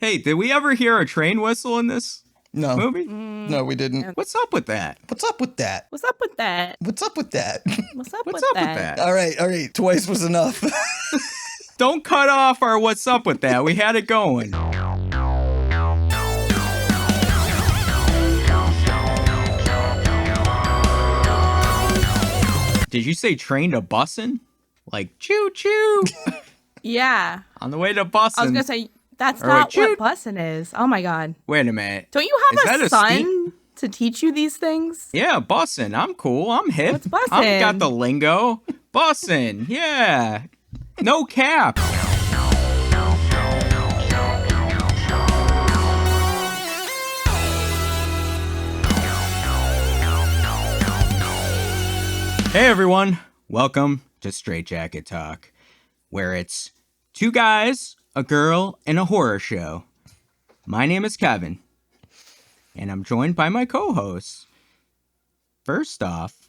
Hey, did we ever hear a train whistle in this movie? No, we didn't. What's up with that? What's up with that? What's up with that? What's up with that? What's up, What's with, up that? with that? All right. Twice was enough. Don't cut off our what's up with that. We had it going. Did you say train to Busan? Like choo choo. Yeah. On the way to Busan. I was going to say, that's Or not wait, what bussin' is. Oh my God. Wait a minute. Don't you Is have that a a son to teach you these things? Yeah, bussin'. I'm cool. I'm hip. What's bussin'? I've got the lingo. Bussin'. Yeah. No cap. Hey everyone, welcome to Straight Jacket Talk, where it's two guys, a girl, and a horror show. My name is Kevin, and I'm joined by my co-hosts. First off,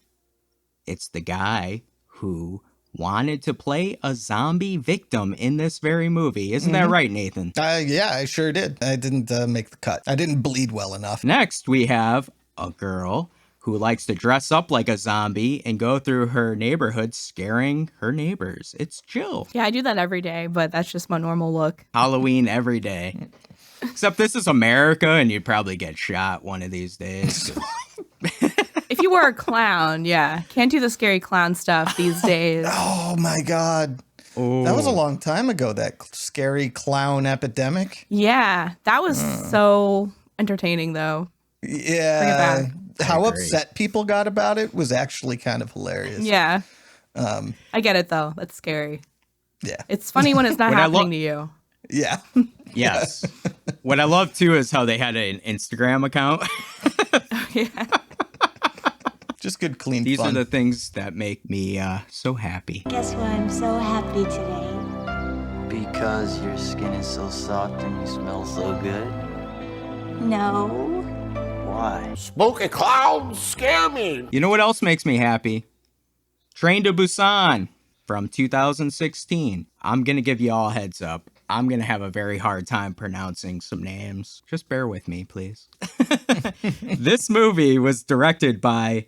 it's the guy who wanted to play a zombie victim in this very movie. Isn't that right, Nathan? Yeah, I sure did. I didn't make the cut. I didn't bleed well enough. Next, we have a girl who likes to dress up like a zombie and go through her neighborhood scaring her neighbors. It's Jill. Yeah, I do that every day, but that's just my normal look. Halloween every day. Except this is America and you'd probably get shot one of these days. If you were a clown, yeah. Can't do the scary clown stuff these days. Oh my God. Oh. That was a long time ago, that scary clown epidemic. Yeah, that was so entertaining, though. Yeah. Bring it How agree. upset people got about it was actually kind of hilarious. Yeah. I get it, though. That's scary. Yeah. It's funny when it's not What I happening lo- to you. Yeah. Yes. What I love too is how they had an Instagram account. Yeah. Just good, clean These fun. are the things that make me so happy. Guess why I'm so happy today? Because your skin is so soft and you smell so good? No. Why? Spooky clowns scare me. You know what else makes me happy? Train to Busan from 2016. I'm going to give you all a heads up. I'm going to have a very hard time pronouncing some names. Just bear with me, please. This movie was directed by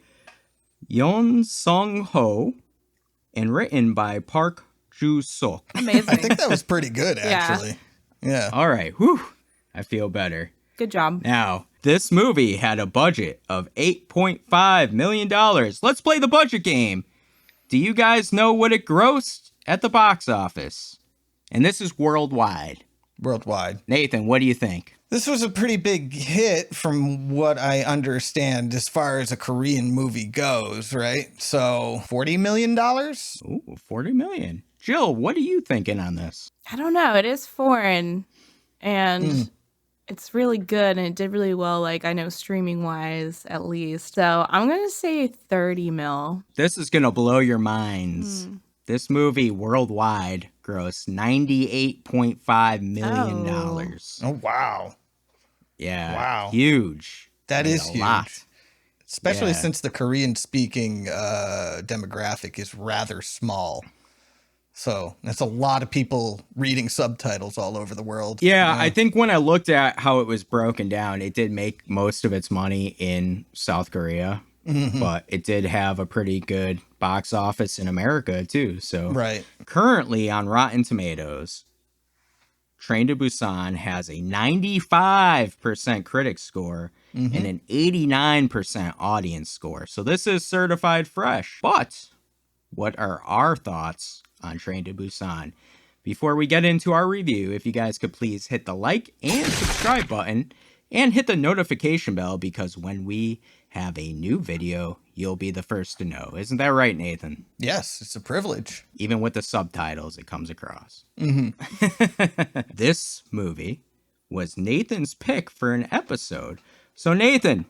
Yeon Sung-ho and written by Park Ju-suk. Amazing. I think that was pretty good, Yeah. actually. Yeah. All right. Whew. I feel better. Good job. Now, this movie had a budget of $8.5 million. Let's play the budget game. Do you guys know what it grossed at the box office? And this is worldwide. Worldwide. Nathan, what do you think? This was a pretty big hit from what I understand as far as a Korean movie goes, right? So $40 million? Ooh, 40 million. Jill, what are you thinking on this? I don't know. It is foreign and it's really good and it did really well, like I know streaming wise at least. So I'm going to say 30 mil. This is going to blow your minds. This movie worldwide grossed $98.5 million. Oh, wow. Yeah. Wow. Huge. That I mean, is a huge. lot. Especially Yeah. since the Korean-speaking demographic is rather small. So that's a lot of people reading subtitles all over the world. Yeah, I think when I looked at how it was broken down, it did make most of its money in South Korea, but it did have a pretty good box office in America too. So Right. currently on Rotten Tomatoes, Train to Busan has a 95% critic score and an 89% audience score. So this is certified fresh. But what are our thoughts on Train to Busan? Before we get into our review, if you guys could please hit the like and subscribe button and hit the notification bell, because when we have a new video, you'll be the first to know. Isn't that right, Nathan? Yes, it's a privilege. Even with the subtitles, it comes across. This movie was Nathan's pick for an episode. So Nathan,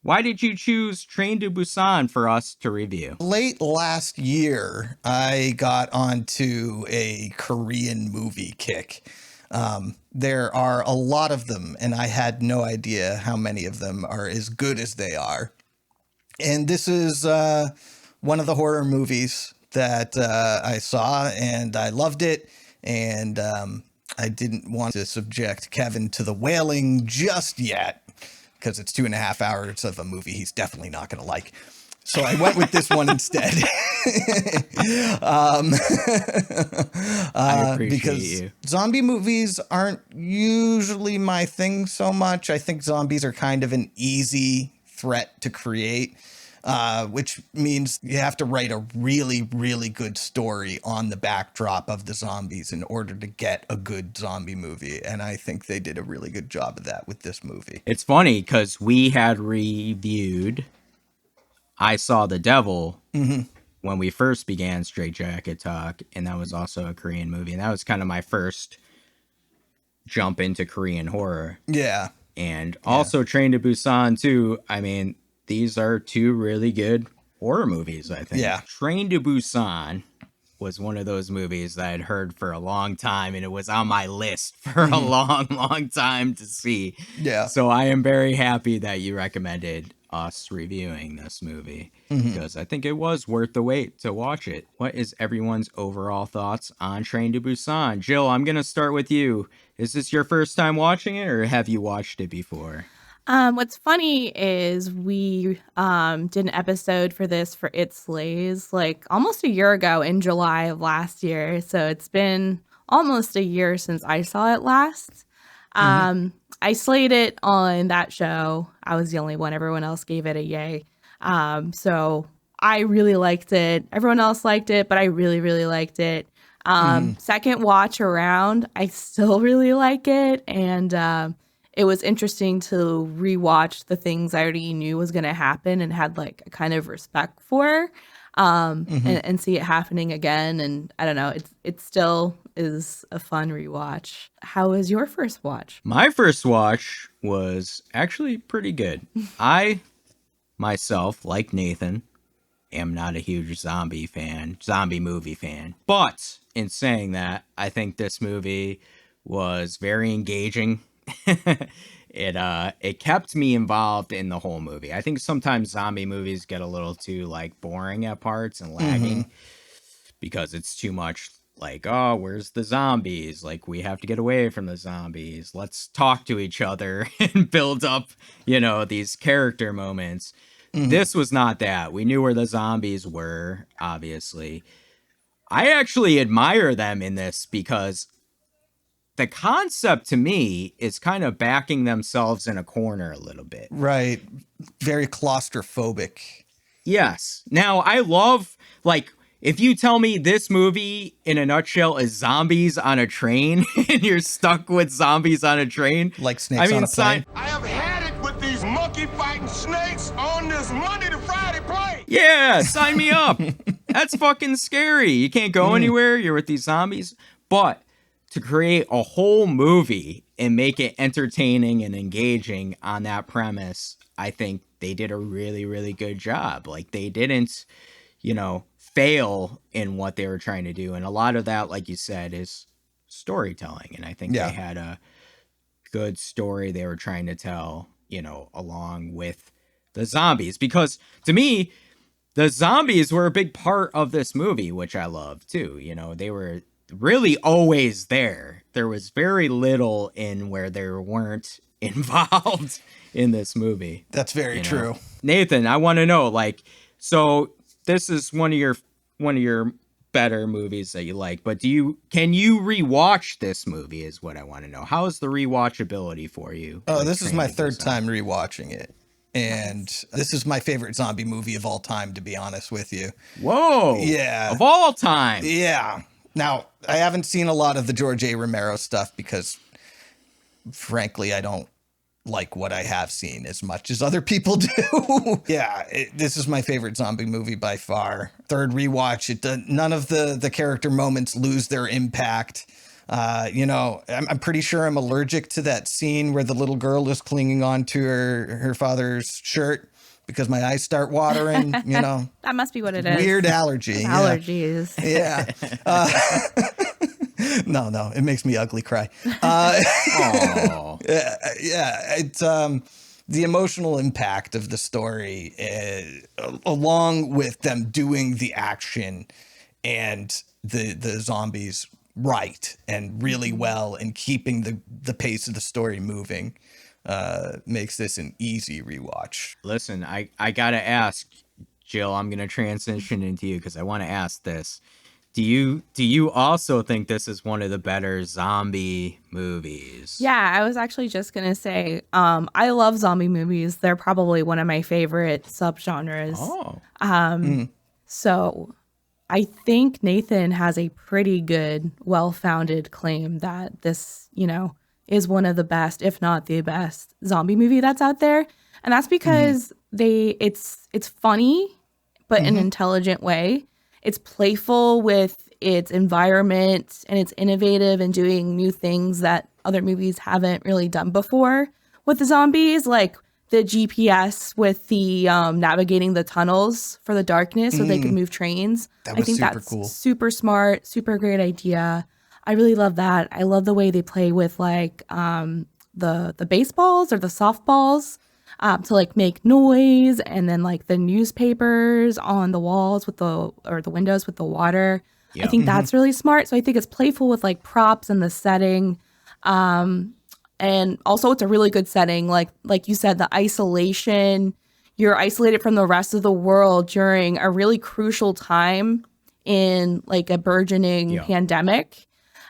why did you choose Train to Busan for us to review? Late last year, I got onto a Korean movie kick. There are a lot of them, and I had no idea how many of them are as good as they are. And this is one of the horror movies that I saw, and I loved it. And I didn't want to subject Kevin to the wailing just yet, because it's 2.5 hours of a movie he's definitely not going to like. So I went with this one instead. I appreciate because you. zombie movies aren't usually my thing so much. I think zombies are kind of an easy threat to create, which means you have to write a really, really good story on the backdrop of the zombies in order to get a good zombie movie. And I think they did a really good job of that with this movie. It's funny because we had reviewed I Saw the Devil when we first began Straight Jacket Talk, and that was also a Korean movie. And that was kind of my first jump into Korean horror. Yeah. And also Train to Busan too. I mean, these are two really good horror movies, I think. Yeah. Train to Busan was one of those movies that I'd heard for a long time, and it was on my list for a long, long time to see. Yeah. So I am very happy that you recommended us reviewing this movie, because I think it was worth the wait to watch it. What is everyone's overall thoughts on Train to Busan? Jill, I'm going to start with you. Is this your first time watching it, or have you watched it before? What's funny is we did an episode for this for It Slays like almost a year ago in July of last year. So it's been almost a year since I saw it last. I slayed it on that show. I was the only one. Everyone else gave it a yay. So I really liked it. Everyone else liked it, but I really, really liked it. Second watch around, I still really like it. And it was interesting to rewatch the things I already knew was going to happen and had like a kind of respect for, and see it happening again. And I don't know, it still is a fun rewatch. How was your first watch? My first watch was actually pretty good. I myself, like Nathan, am not a huge zombie movie fan. But in saying that, I think this movie was very engaging. It kept me involved in the whole movie. I think sometimes zombie movies get a little too like boring at parts and lagging because it's too much like, oh, where's the zombies? Like, we have to get away from the zombies. Let's talk to each other and build up, these character moments. This was not that. We knew where the zombies were, obviously. I actually admire them in this because the concept to me is kind of backing themselves in a corner a little bit. Right. Very claustrophobic. Yes. Now, I love, like, if you tell me this movie in a nutshell is zombies on a train and you're stuck with zombies on a train. Like snakes on a plane. I have had it with these monkey fighting snakes on this Monday to Friday plane. Yeah, sign me up. That's fucking scary. You can't go anywhere. You're with these zombies. But to create a whole movie and make it entertaining and engaging on that premise, I think they did a really, really good job. Like, they didn't, fail in what they were trying to do. And a lot of that, like you said, is storytelling. And I think they had a good story they were trying to tell, along with the zombies. Because to me, the zombies were a big part of this movie, which I love too. They were really always there. There was very little in where they weren't involved in this movie. That's very true. Nathan, I want to know, so this is one of your better movies that you like, but can you rewatch this movie is what I want to know. How is the rewatchability for you? Oh, this is my third time rewatching it. And this is my favorite zombie movie of all time, to be honest with you. Whoa. Yeah. Of all time. Yeah. Now, I haven't seen a lot of the George A. Romero stuff because, frankly, I don't like what I have seen as much as other people do. This is my favorite zombie movie by far. Third rewatch, none of the character moments lose their impact. I'm pretty sure I'm allergic to that scene where the little girl is clinging on to her father's shirt because my eyes start watering, That must be what it is. Weird allergy. Allergies. Yeah. No, it makes me ugly cry. It's the emotional impact of the story, along with them doing the action and the zombies right and really well, and keeping the pace of the story moving makes this an easy rewatch. Listen, I gotta ask, Jill, I'm gonna transition into you because I want to ask this. Do you also think this is one of the better zombie movies? Yeah, I was actually just gonna say, I love zombie movies. They're probably one of my favorite subgenres. Oh. So I think Nathan has a pretty good, well-founded claim that this, is one of the best, if not the best, zombie movie that's out there. And that's because it's funny, but in an intelligent way. It's playful with its environment, and it's innovative in doing new things that other movies haven't really done before with the zombies, like the GPS with the navigating the tunnels for the darkness so they could move trains. That was I think super that's cool. super smart, super great idea. I really love that. I love the way they play with like the baseballs or the softballs to like make noise, and then like the newspapers on the walls with the windows with the water. Yeah. I think that's really smart. So I think it's playful with like props and the setting. And also it's a really good setting. Like you said, the isolation, you're isolated from the rest of the world during a really crucial time in like a burgeoning pandemic.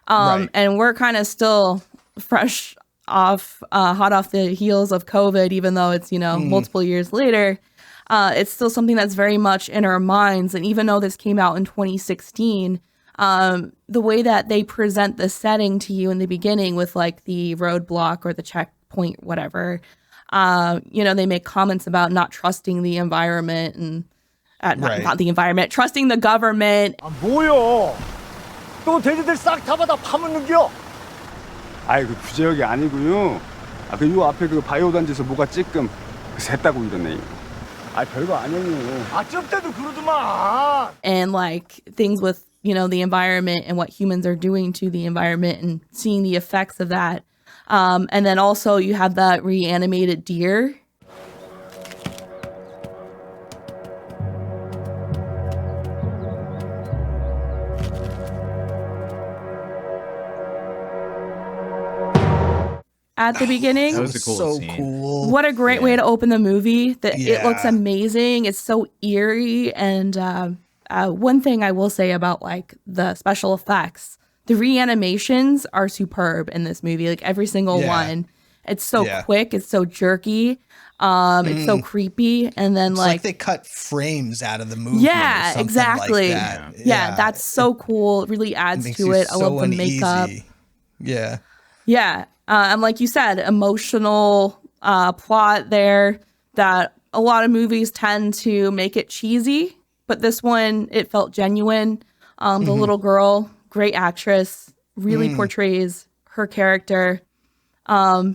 Right. And we're kind of still fresh off, hot off the heels of COVID, even though it's, multiple years later. It's still something that's very much in our minds. And even though this came out in 2016, the way that they present the setting to you in the beginning with like the roadblock or the checkpoint, whatever, they make comments about not trusting the environment and not the environment, trusting the government. 뭐요? 또 돼지들 싹 잡아다 파묻는겨? 아이 그 구제역이 아니고요. 요 앞에 그 바이오 단지에서 뭐가 찔끔 샜다고 이러네. 아 별거 아니에요. 좀 때도 그러더만. And like things with the environment and what humans are doing to the environment and seeing the effects of that. And then also you have that reanimated deer. At the beginning. That was a cool so scene. cool. What a great way to open the movie. It looks amazing. It's so eerie. And one thing I will say about like the special effects, the reanimations are superb in this movie. Like every single one. It's so quick. It's so jerky. It's so creepy. And then It's like they cut frames out of the movie. yeah, or something exactly. Like that. Yeah, that's so cool. It really adds Makes to you it. I so love the makeup. uneasy. Yeah. Yeah. And like you said, emotional plot there that a lot of movies tend to make it cheesy. But this one, it felt genuine. The little girl, great actress, really portrays her character. I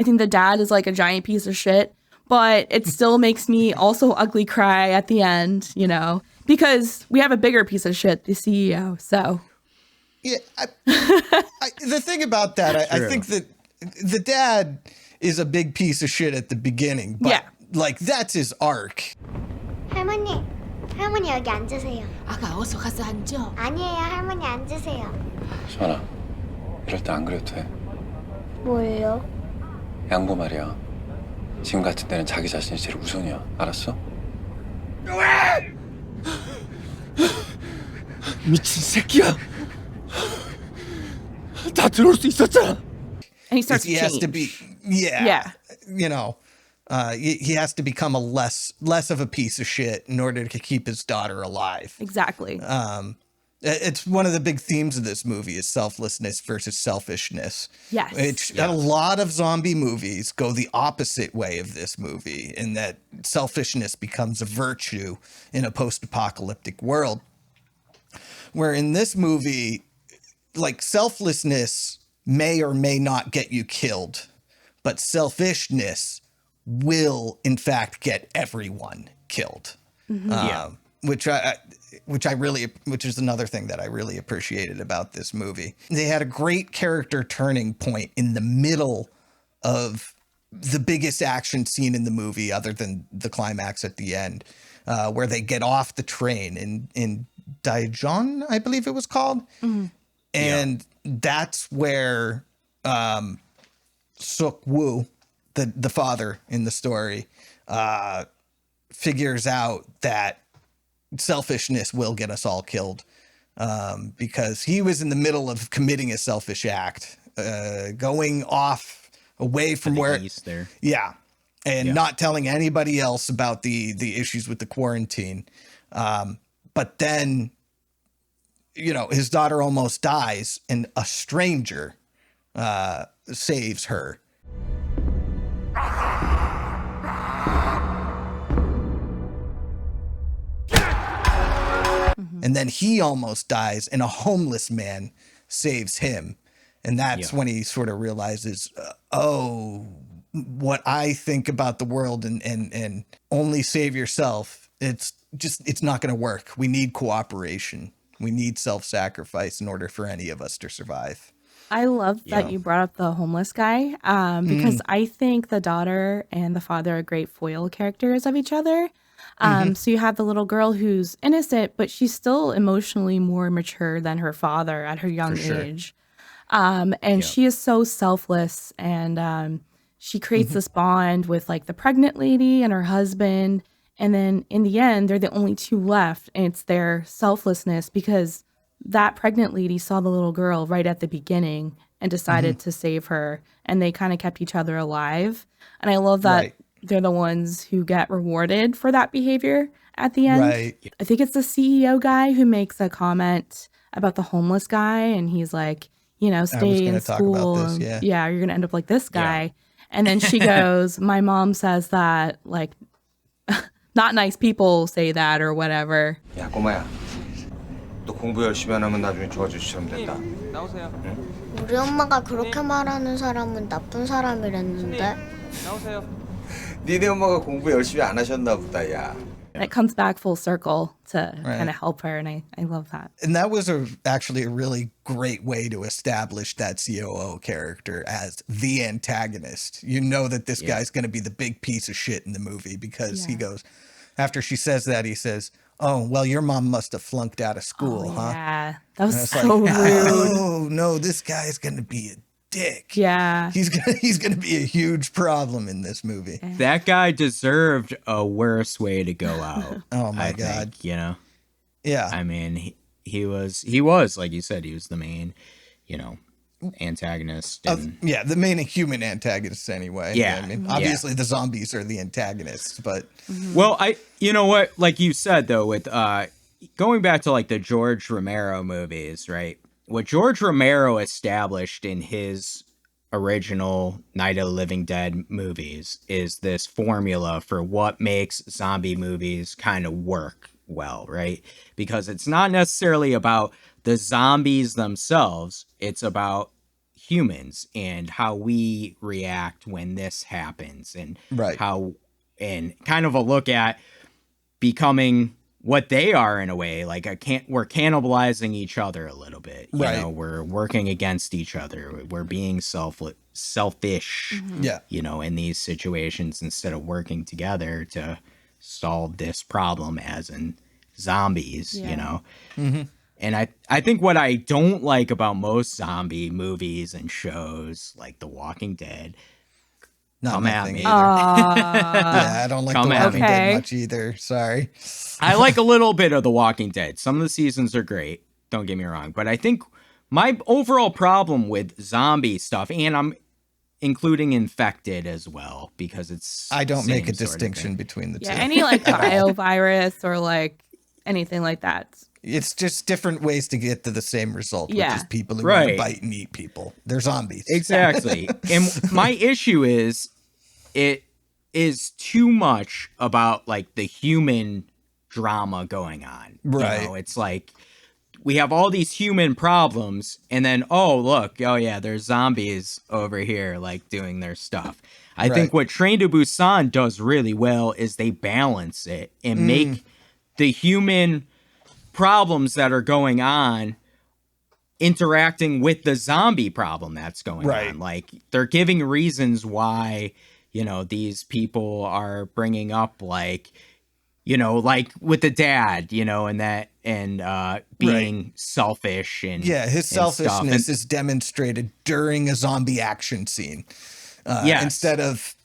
think the dad is like a giant piece of shit. But it still makes me also ugly cry at the end, because we have a bigger piece of shit, the CEO. So... Yeah, the thing about that, I think that the dad is a big piece of shit at the beginning, but like that's his arc. 할머니 여기 앉으세요. 아가 어서 가서 앉아. 아니에요, 할머니 앉으세요. 수아나, 이럴 때 안 그래도 돼. 뭐예요? 양보 말이야. 지금 같은 때는 자기 자신이 제일 우선이야. 알았어? 미친 새끼야. 다 들어올 수 있었잖아. And he starts He to has change. to be, he has to become a less of a piece of shit in order to keep his daughter alive. Exactly. It's one of the big themes of this movie is selflessness versus selfishness. Yes. A lot of zombie movies go the opposite way of this movie, in that selfishness becomes a virtue in a post-apocalyptic world. Where in this movie, like selflessness may or may not get you killed, but selfishness will in fact get everyone killed. Which is another thing that I really appreciated about this movie. They had a great character turning point in the middle of the biggest action scene in the movie, other than the climax at the end, where they get off the train in Daejeon, I believe it was called. And that's where Suk Woo, the father in the story, figures out that selfishness will get us all killed, because he was in the middle of committing a selfish act, going off away from where east there. Yeah. And not telling anybody else about the issues with the quarantine. But then, you know, his daughter almost dies and a stranger saves her. And then he almost dies and a homeless man saves him. And that's when he sort of realizes, what I think about the world and only save yourself, it's not going to work. We need cooperation. We need self-sacrifice in order for any of us to survive. I love that you brought up the homeless guy, because I think the daughter and the father are great foil characters of each other. So you have the little girl who's innocent, but she's still emotionally more mature than her father at her young age. And she is so selfless, and she creates this bond with like the pregnant lady and her husband. And then in the end, they're the only two left, and it's their selflessness, because that pregnant lady saw the little girl right at the beginning and decided to save her, and they kind of kept each other alive. And I love that they're the ones who get rewarded for that behavior at the end. I think it's the CEO guy who makes a comment about the homeless guy, and he's like, you know, stay in school. Talk about this, you're going to end up like this guy. And then she goes, my mom says that, like, not nice people say that or whatever. 야, 꼬마야. 너 공부 열심히 안 하면 나중에 조아저씨처럼 된다. 나오세요. 우리 엄마가 그렇게 말하는 사람은 나쁜 사람이랬는데. 나오세요. 니네 엄마가 공부 열심히 안 하셨나 보다, 야. And it comes back full circle to kind of help her, and I love that. And that was actually a really great way to establish that COO character as the antagonist. You know that this guy's going to be the big piece of shit in the movie, because he goes, after she says that, he says, oh, well, your mom must have flunked out of school, huh? Yeah, that was so like, rude. Oh, no, this guy's going to be a dick. Yeah. He's gonna be a huge problem in this movie. That guy deserved a worse way to go out. Oh my God. Think, you know? Yeah. I mean, he was, like you said, he was the main, you know, antagonist. And, the main human antagonist anyway. Yeah. I mean, obviously the zombies are the antagonists, but. Well, you know what, like you said though, with going back to like the George Romero movies, right? What George Romero established in his original Night of the Living Dead movies is this formula for what makes zombie movies kind of work well, right? Because it's not necessarily about the zombies themselves. It's about humans and how we react when this happens, and how, and kind of a look at becoming what they are in a way. Like we're cannibalizing each other a little bit. You know, we're working against each other. We're being selfish, you know, in these situations instead of working together to solve this problem as in zombies, you know? And I think what I don't like about most zombie movies and shows like The Walking Dead, come at me. I don't like The Walking Dead much either. Sorry. I like a little bit of The Walking Dead. Some of the seasons are great. Don't get me wrong. But I think my overall problem with zombie stuff, and I'm including Infected as well, because it's I don't make a distinction between the two. Yeah, any like biovirus or like anything like that. It's just different ways to get to the same result, which is people who want to bite and eat people. They're zombies. Exactly. And my issue is it is too much about like the human drama going on. Right. You know, it's like we have all these human problems, and then, oh, look, oh yeah, there's zombies over here like doing their stuff. I think what Train to Busan does really well is they balance it and make the human problems that are going on interacting with the zombie problem that's going on. Like they're giving reasons why, you know, these people are bringing up like, you know, like with the dad, you know, and that being selfish and his selfishness and is demonstrated during a zombie action scene. Instead of,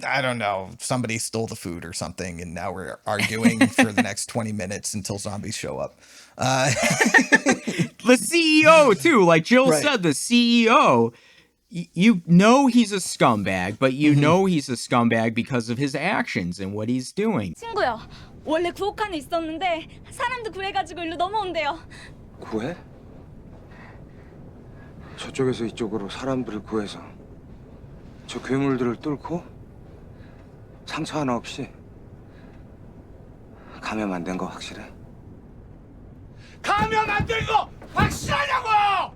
I don't know, somebody stole the food or something, and now we're arguing for the next 20 minutes until zombies show up. The CEO too, like Jill said, the CEO, you know he's a scumbag, but you know he's a scumbag because of his actions and what he's doing. 친구요. 원래 구옥한에 있었는데 사람도 구해가지고 일로 넘어온대요. 구해? 저쪽에서 이쪽으로 사람들을 구해서 저 괴물들을 뚫고 상처 하나 없이 감염 안 된 거 확실해? 감염 안 된 거 확실하냐고!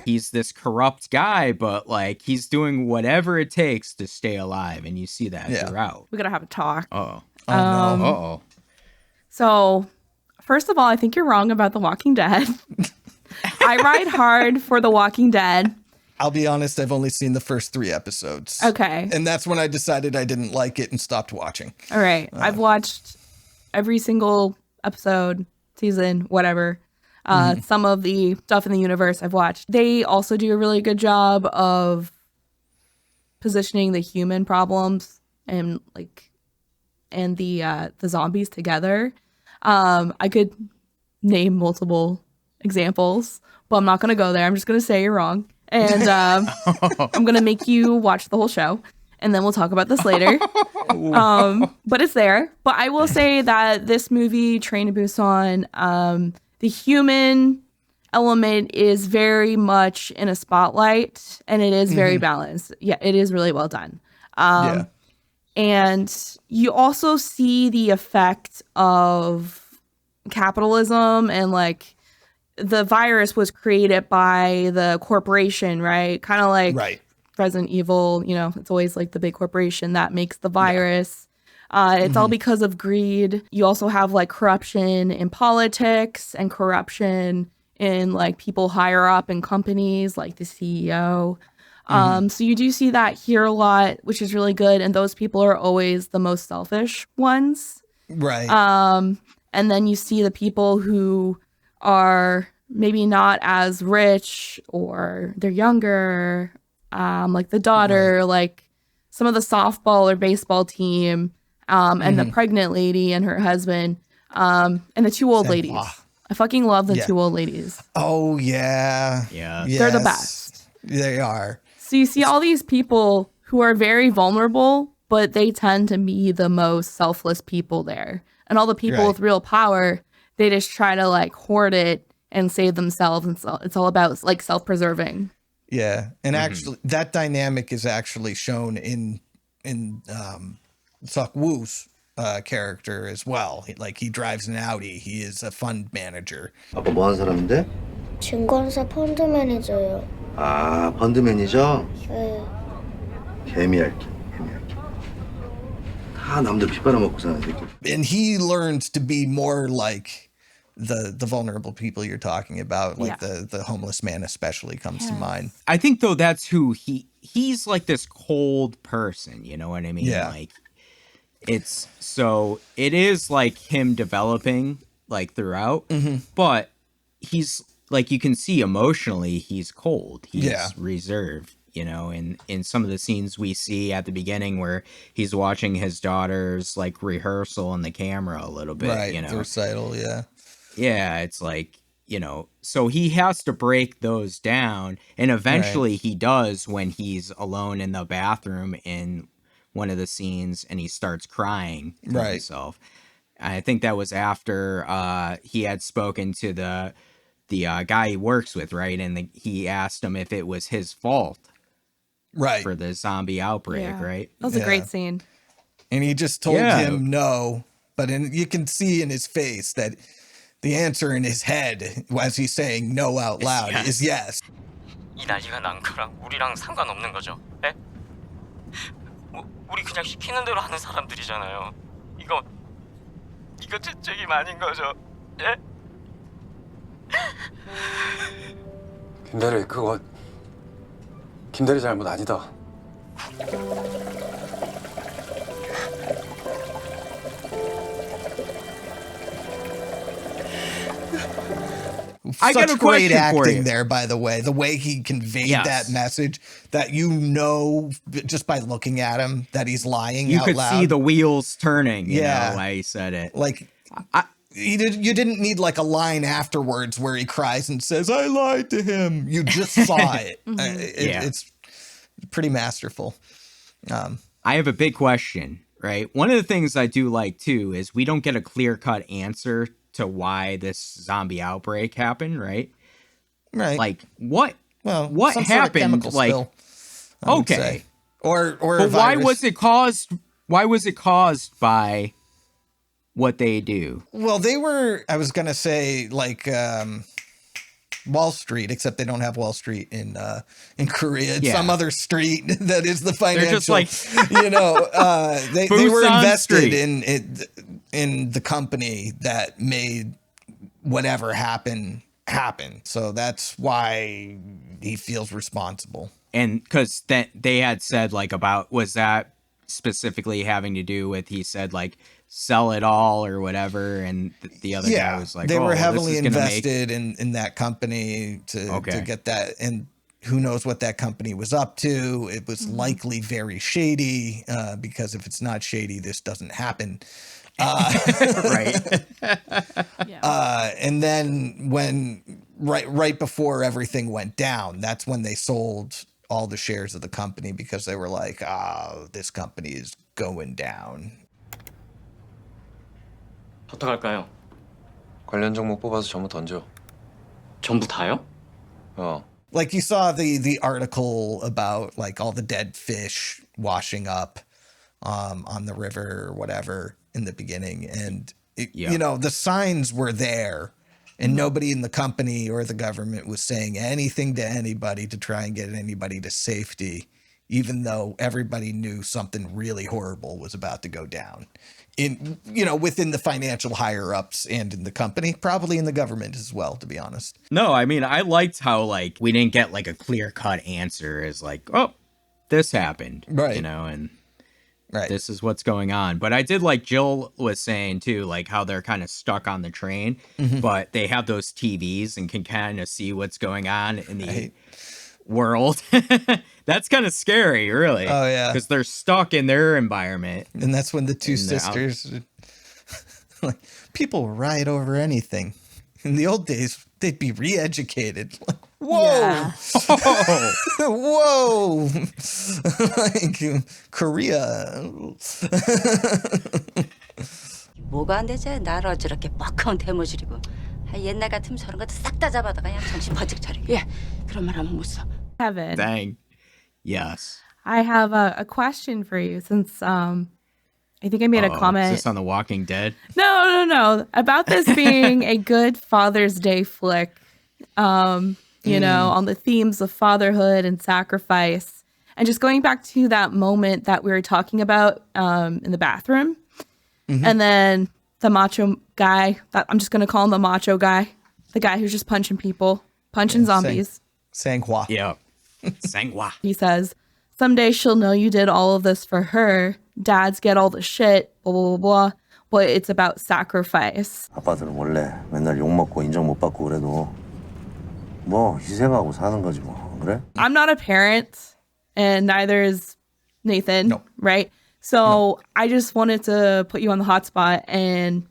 He's this corrupt guy, but like he's doing whatever it takes to stay alive, and you see that throughout. We gotta have a talk. Oh no. Uh-oh. So, first of all, I think you're wrong about The Walking Dead. I ride hard for The Walking Dead. I'll be honest, I've only seen the first 3 episodes. Okay. And that's when I decided I didn't like it and stopped watching. All right. I've watched every single episode, season, whatever. Some of the stuff in the universe I've watched. They also do a really good job of positioning the human problems and the zombies together. I could name multiple examples, but I'm not going to go there. I'm just going to say you're wrong. And I'm going to make you watch the whole show. And then we'll talk about this later. But it's there. But I will say that this movie, Train to Busan, the human element is very much in a spotlight, and it is very balanced. Yeah, it is really well done. And you also see the effect of capitalism, and like the virus was created by the corporation, right? Kind of like Resident Evil, you know, it's always like the big corporation that makes the virus. It's all because of greed. You also have like corruption in politics and corruption in like people higher up in companies, like the CEO. So you do see that here a lot, which is really good. And those people are always the most selfish ones. Right. And then you see the people who are maybe not as rich, or they're younger, like the daughter, like some of the softball or baseball team, and the pregnant lady and her husband, and the 2 old ladies. I fucking love the 2 old ladies. Oh, yeah. Yeah. Yes, they're the best. They are. So you see all these people who are very vulnerable, but they tend to be the most selfless people there. And all the people with real power, they just try to like hoard it and save themselves. And so it's all about like self-preserving. Yeah. And actually that dynamic is actually shown in Seok Woo's character as well. He drives an Audi. He is a fund manager. 아빠 뭐 하는 사람인데? 증권사 펀드 매니저요. 아, 펀드 매니저? 네. 개미할게. 다 남들 피 빨아먹고 사는 새끼. And he learns to be more like the vulnerable people you're talking about, like the homeless man especially comes to mind. I think though that's who he's like this cold person, you know what I mean? Yeah. Like it is like him developing like throughout, but he's like, you can see emotionally he's cold. He's reserved, you know, in some of the scenes we see at the beginning where he's watching his daughter's like rehearsal in the camera a little bit, you know. The recital, Yeah, it's like, you know, so he has to break those down, and eventually he does when he's alone in the bathroom in one of the scenes and he starts crying to himself. I think that was after he had spoken to the guy he works with, right? And he asked him if it was his fault, for the zombie outbreak, right? That was a great scene. And he just told him no, but you can see in his face that the answer in his head, as he's saying no out loud, is yes. 이 난리가 난 거랑 우리랑 상관없는 거죠. 예? 우리 그냥 시키는 대로 하는 사람들이잖아요. 이거 제 책임 아닌 거죠. 예? 김대리, 그거 김대리 잘못 아니다. I got a great question for acting you. there, by the way. The way he conveyed that message, that just by looking at him, that he's lying You out could loud. see the wheels turning, you know, why he said it. Like, you didn't need like a line afterwards where he cries and says, I lied to him. You just saw it. It's pretty masterful. I have a big question, right? One of the things I do like, too, is we don't get a clear-cut answer to why this zombie outbreak happened, right? Right. Like, what happened? Sort of chemical spill, I would say. Or but why was it caused? Why was it caused by what they do? Well, they were, I was going to say, like, Wall Street, except they don't have Wall Street in Korea. It's some other street that is the financial, they're just like, they were Busan invested Street. in the company that made whatever happen. So that's why he feels responsible. And because that they had said like about, was that specifically having to do with, he said like sell it all or whatever, and the other guy was like, they were heavily this is invested in that company to get that, and who knows what that company was up to. It was likely very shady, because if it's not shady, this doesn't happen. Right. And then when right before everything went down, that's when they sold all the shares of the company, because they were like, this company is going down. 어떡할까요? 관련 종목 뽑아서 전부 던져. 전부 다요? Like you saw the article about like all the dead fish washing up on the river or whatever in the beginning, and you know, the signs were there, and nobody in the company or the government was saying anything to anybody to try and get anybody to safety, even though everybody knew something really horrible was about to go down. Within the financial higher ups and in the company, probably in the government as well, to be honest. No, I mean, I liked how like we didn't get like a clear cut answer as like, oh, this happened, right? You know, and this is what's going on. But I did like Jill was saying too, like how they're kind of stuck on the train, but they have those TVs and can kind of see what's going on in the world. That's kind of scary, really. Oh yeah, because they're stuck in their environment, and that's when the two sisters, like, people riot over anything. In the old days, they'd be re-educated. Like, whoa, whoa, like Korea. 뭐가 안 되지? 나를 저렇게 뻑하면 대모질이고. 옛날 같으면 저런 것도 싹 다 잡아다가 그냥 정신 번쩍 차리고. 예, 그런 말 하면 못 써. Kevin. Dang. Yes. I have a question for you, since I think I made a comment. Is this on The Walking Dead? No. About this being a good Father's Day flick, you know, on the themes of fatherhood and sacrifice. And just going back to that moment that we were talking about in the bathroom. And then the macho guy, I'm just going to call him the macho guy. The guy who's just punching people, punching zombies. Sang-hwa. Yeah. Sang-hwa. He says, someday she'll know you did all of this for her. Dads get all the shit, blah, blah, blah, blah. But it's about sacrifice. 아빠들은 원래 맨날 욕먹고 인정 못 받고 그래도 뭐 희생하고 사는 거지 뭐, 그래? I'm not a parent, and neither is Nathan, right? So I just wanted to put you on the hot spot and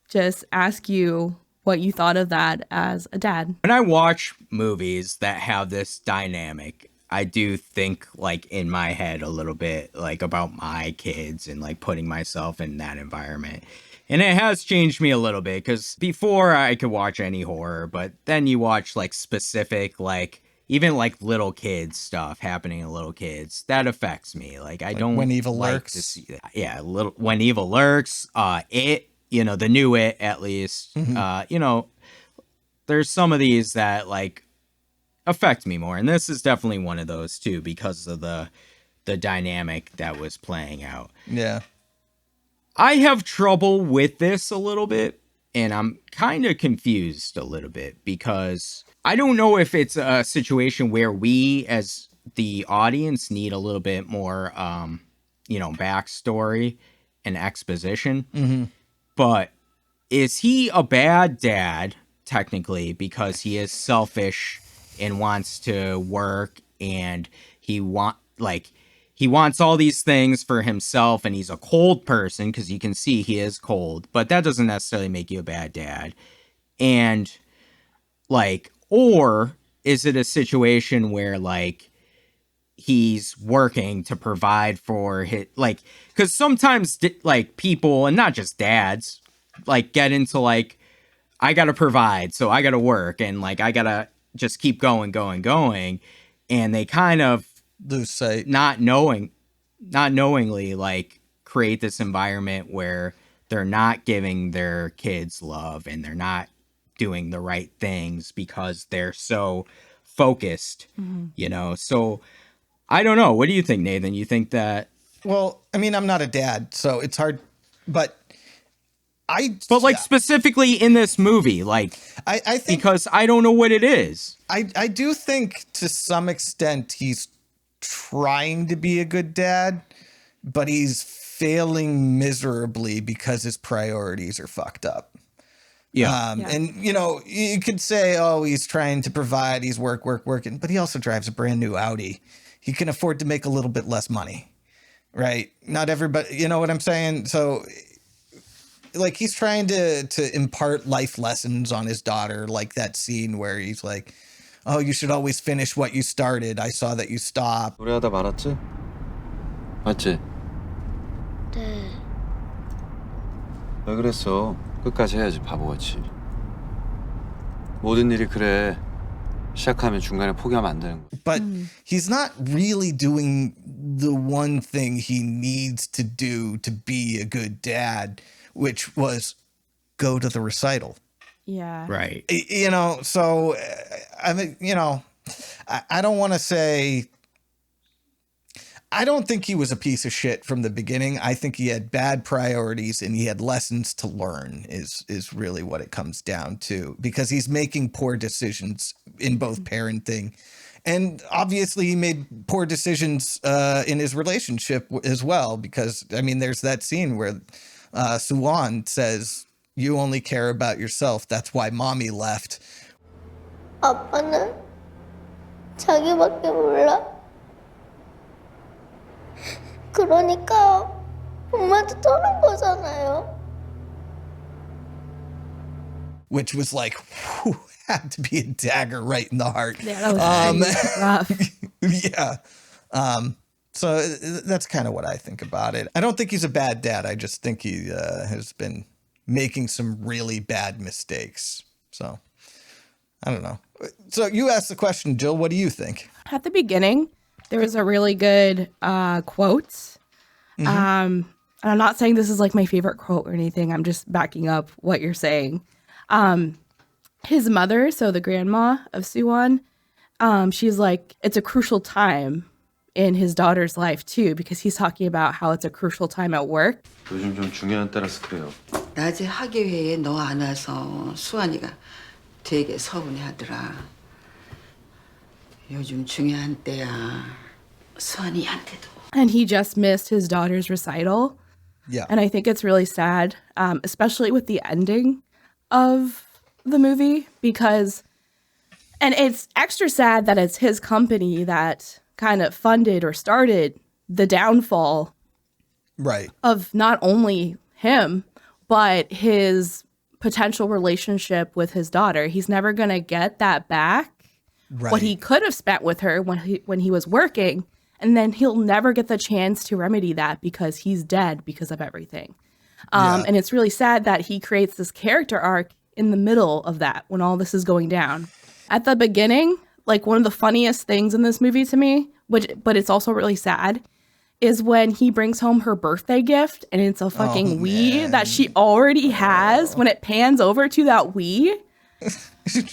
just ask you what you thought of that as a dad. When I watch movies that have this dynamic, I do think like in my head a little bit like about my kids and like putting myself in that environment. And it has changed me a little bit, because before I could watch any horror, but then you watch like specific, like even like little kids stuff happening to little kids, that affects me. Like I don't When Evil like Lurks. to see that. Yeah, When Evil Lurks, It, you know, the new It at least, you know, there's some of these that like affect me more, and this is definitely one of those too, because of the dynamic that was playing out. Yeah. I have trouble with this a little bit, and I'm kind of confused a little bit, because I don't know if it's a situation where we as the audience need a little bit more, backstory and exposition. Mm-hmm. But is he a bad dad, technically, because he is selfish and wants to work, and he wants all these things for himself, and he's a cold person because you can see he is cold, but that doesn't necessarily make you a bad dad. And or is it a situation where he's working to provide for his, because sometimes people, and not just dads, get into I gotta provide, so I gotta work, and I gotta just keep going, and they kind of lose sight, not knowingly create this environment where they're not giving their kids love, and they're not doing the right things because they're so focused, so I don't know. What do you think, Nathan? You think that? Well, I mean, I'm not a dad, so it's hard, but specifically in this movie, I think, because I don't know what it is. I do think to some extent he's trying to be a good dad, but he's failing miserably because his priorities are fucked up. Yeah. And you could say, oh, he's trying to provide, he's working, but he also drives a brand new Audi. He can afford to make a little bit less money, right? Not everybody, you know what I'm saying? So he's trying to impart life lessons on his daughter, like that scene where he's like, oh, you should always finish what you started. I saw that you stopped. 노래하다 말았지? 맞지? 네. 왜 그랬어? 끝까지 해야지, 바보같이. 모든 일이 그래. 시작하면 중간에 포기하면 안 되는 거야. But he's not really doing the one thing he needs to do to be a good dad, which was go to the recital. Yeah. Right. So I mean, I don't want to say, I don't think he was a piece of shit from the beginning. I think he had bad priorities and he had lessons to learn is really what it comes down to, because he's making poor decisions in both parenting. And obviously he made poor decisions in his relationship as well, because, I mean, there's that scene where Suwon says, you only care about yourself. That's why mommy left. 아빠는 자기밖에 몰라. 그러니까 엄마도 떠난 거잖아요. Which was had to be a dagger right in the heart. Yeah, that was rough. Yeah. So that's kind of what I think about it. I don't think he's a bad dad. I just think he has been making some really bad mistakes. So I don't know. So you asked the question, Jill. What do you think? At the beginning, there was a really good quote. Mm-hmm. And I'm not saying this is my favorite quote or anything. I'm just backing up what you're saying. His mother, so the grandma of Suwon, she's like, it's a crucial time in his daughter's life too, because he's talking about how it's a crucial time at work. 요즘 좀 중요한 때라서 그래요. 낮에 학예회에 너 안 와서 수환이가 되게 서운해하더라. 요즘 중요한 때야. 수환이한테도. And he just missed his daughter's recital. Yeah. And I think it's really sad, especially with the ending of the movie, because, and it's extra sad that it's his company that kind of funded or started the downfall, right, of not only him, but his potential relationship with his daughter. He's never going to get that back. Right. What he could have spent with her when he was working, and then he'll never get the chance to remedy that because he's dead because of everything. And it's really sad that he creates this character arc in the middle of that when all this is going down. At the beginning, one of the funniest things in this movie to me, but it's also really sad, is when he brings home her birthday gift and it's a fucking Wii that she already has. When it pans over to that Wii. It's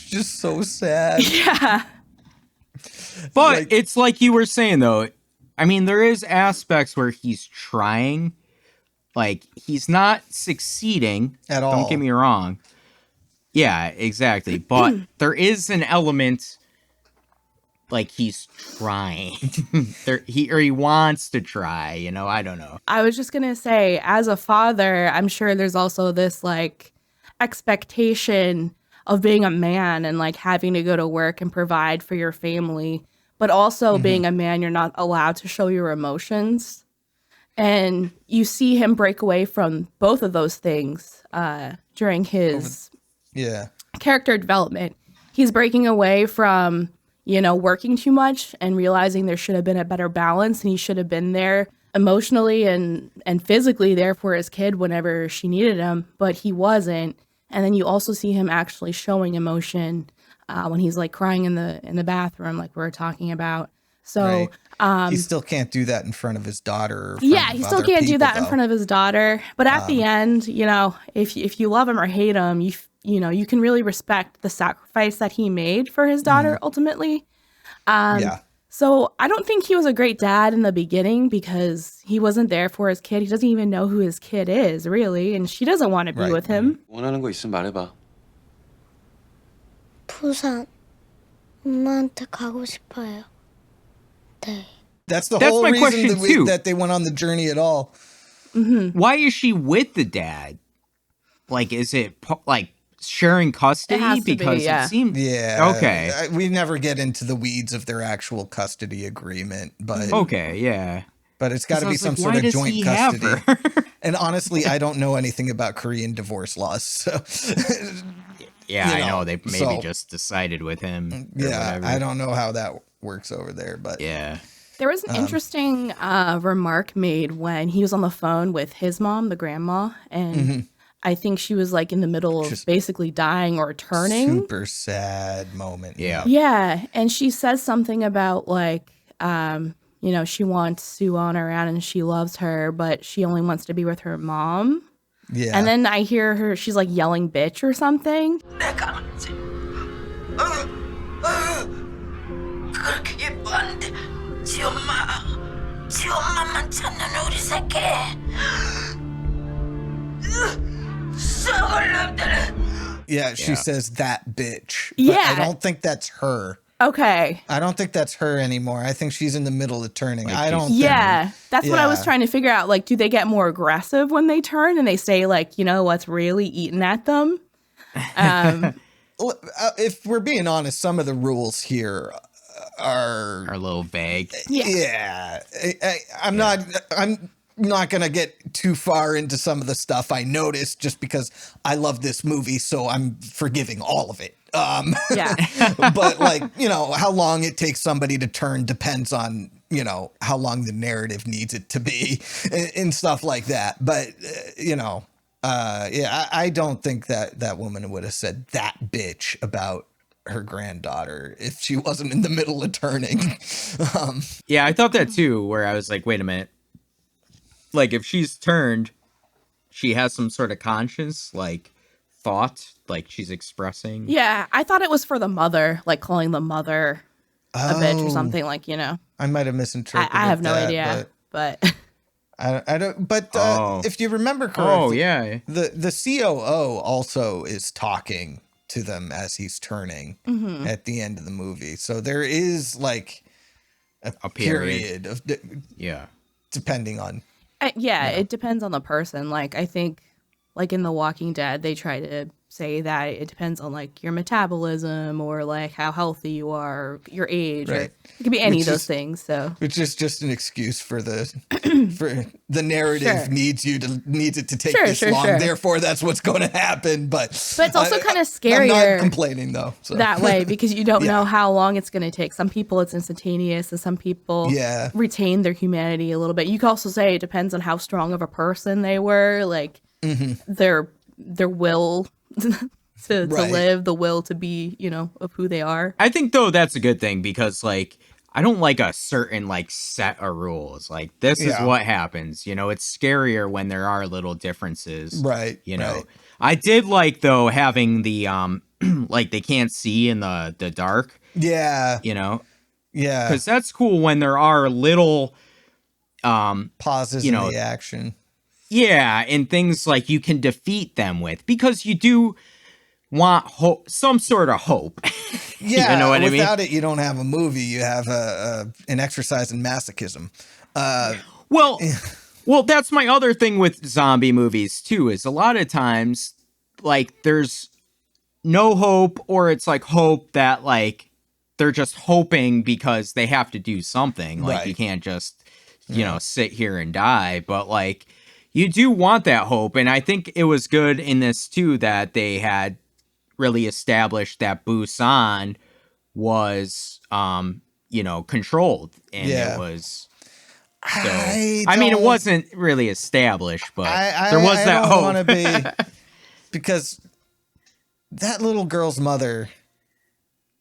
just so sad. Yeah. But it's like you were saying, though. I mean, there is aspects where he's trying. He's not succeeding. At all. Don't get me wrong. Yeah, exactly. But there is an element like he's trying. he wants to try, you know, I don't know. I was just going to say, as a father, I'm sure there's also this like expectation of being a man and like having to go to work and provide for your family, but also being a man, you're not allowed to show your emotions. And you see him break away from both of those things during his character development. He's breaking away from, you know, working too much and realizing there should have been a better balance, and he should have been there emotionally and physically there for his kid whenever she needed him, but he wasn't. And then you also see him actually showing emotion when he's like crying in the bathroom, like we were talking about. So he still can't do that in front of his daughter. Or he still can't do that in front of his daughter. But at the end, you know, if you love him or hate him, you know, you can really respect the sacrifice that he made for his daughter ultimately. So I don't think he was a great dad in the beginning because he wasn't there for his kid. He doesn't even know who his kid is, really, and she doesn't want to be with him. 원하는 거 있으면 말해봐. 부산 엄마한테 가고 싶어요. 네. That's the whole reason that they went on the journey at all. Why is she with the dad? Like, is it like sharing custody? It has to because be, yeah. it seemed Okay. We never get into the weeds of their actual custody agreement, but but it's got to be some sort of joint custody. And honestly, I don't know anything about Korean divorce laws. So I know they maybe just decided with him. Yeah, I don't know how that works over there, but There was an interesting remark made when he was on the phone with his mom, the grandma, and I think she was like in the middle of basically dying or turning. Super sad moment. Yeah. And she says something about like, you know, she wants Soo-won around and she loves her, but she only wants to be with her mom. Yeah. And then I hear her, she's like yelling bitch or something. 그렇게 예뻤는데 지 엄마만 찾는 우리 새끼 썩을 놈들은. Yeah, she says that bitch. But I don't think that's her. Okay. I don't think that's her anymore. I think she's in the middle of turning. Like I don't that's what I was trying to figure out. Like, do they get more aggressive when they turn and they say like, you know, what's really eating at them? If we're being honest, some of the rules here are a little vague. I'm not gonna get too far into some of the stuff I noticed just because I love this movie, so I'm forgiving all of it. But like, you know, how long it takes somebody to turn depends on, you know, how long the narrative needs it to be and stuff like that. But you know, I don't think that woman would have said that bitch about her granddaughter if she wasn't in the middle of turning. I thought that too, where I was like, wait a minute. Like, if she's turned, she has some sort of conscience, like thought, like she's expressing. Yeah, I thought it was for the mother, like calling the mother a bitch or something, like, you know. I might have misinterpreted I have no that, idea, but I don't. But if you remember correctly, the COO also is talking to them as he's turning at the end of the movie. So there is like a period of depending on. It depends on the person. Like, I think, like in The Walking Dead, they try to say that it depends on like your metabolism or like how healthy you are, or your age, or it could be any of those things. So, which is just an excuse for the narrative needs it to take this long. Therefore, that's what's going to happen. But it's also kind of scarier. I'm not complaining though that way, because you don't know how long it's going to take. Some people it's instantaneous, and some people retain their humanity a little bit. You could also say it depends on how strong of a person they were, like their will to live, the will to be, you know, of who they are. I think though that's a good thing, because like I don't like a certain like set of rules. Like, this is what happens. You know, it's scarier when there are little differences. Right. You know, I did like though having the like they can't see in the dark. Yeah. You know. Yeah. Because that's cool when there are little pauses in the action. Yeah, and things like you can defeat them with, because you do want some sort of hope. Yeah, you know what I mean? without it, you don't have a movie. You have an exercise in masochism. Well, that's my other thing with zombie movies too. Is a lot of times, like, there's no hope, or it's like hope that like they're just hoping because they have to do something. Like you can't just sit here and die. But like you do want that hope, and I think it was good in this too that they had really established that Busan was controlled, and it was so I mean it wasn't really established, but there was that hope. Want to be because that little girl's mother,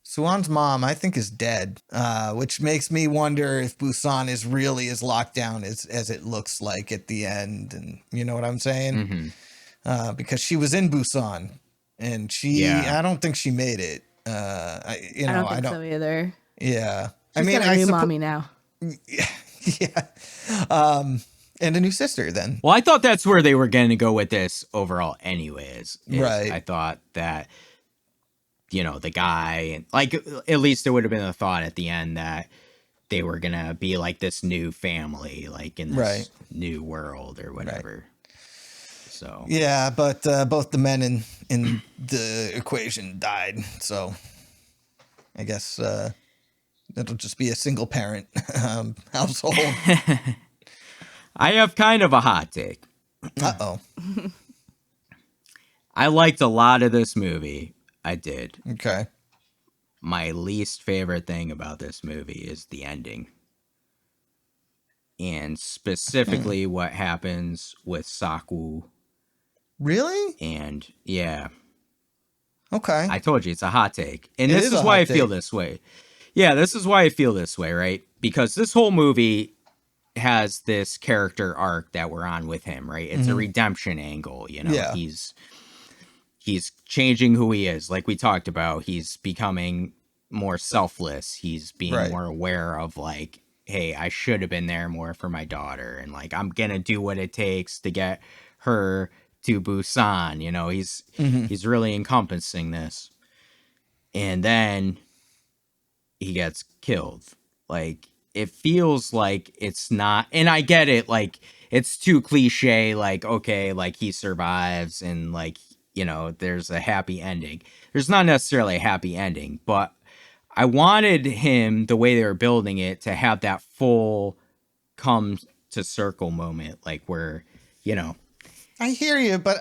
Suan's mom, I think is dead, which makes me wonder if Busan is really as locked down as it looks like at the end, and you know what I'm saying? Because she was in Busan, and I don't think she made it. I don't think so either. Yeah, She's got a new mommy now. Yeah, and a new sister then. Well, I thought that's where they were going to go with this overall anyways. Right. I thought that, the guy, like, at least it would have been a thought at the end that they were going to be like this new family, like in this new world or whatever. So. Yeah, but both the men in the equation died, so I guess it'll just be a single parent household. I have kind of a hot take. Uh-oh. I liked a lot of this movie. I did. Okay. My least favorite thing about this movie is the ending. And specifically what happens with Saku. Really? And yeah. Okay. I told you it's a hot take. And this is why I feel this way. Yeah, this is why I feel this way, right? Because this whole movie has this character arc that we're on with him, right? It's a redemption angle, Yeah. He's changing who he is. Like we talked about, he's becoming more selfless. He's being more aware of like, hey, I should have been there more for my daughter. And like, I'm going to do what it takes to get her to Busan. He's really encompassing this. And then he gets killed. Like, it feels like it's not, and I get it, like, it's too cliche, like, okay, like, he survives, and, like, there's a happy ending. There's not necessarily a happy ending, but I wanted him, the way they were building it, to have that full come to circle moment, like, where, I hear you, but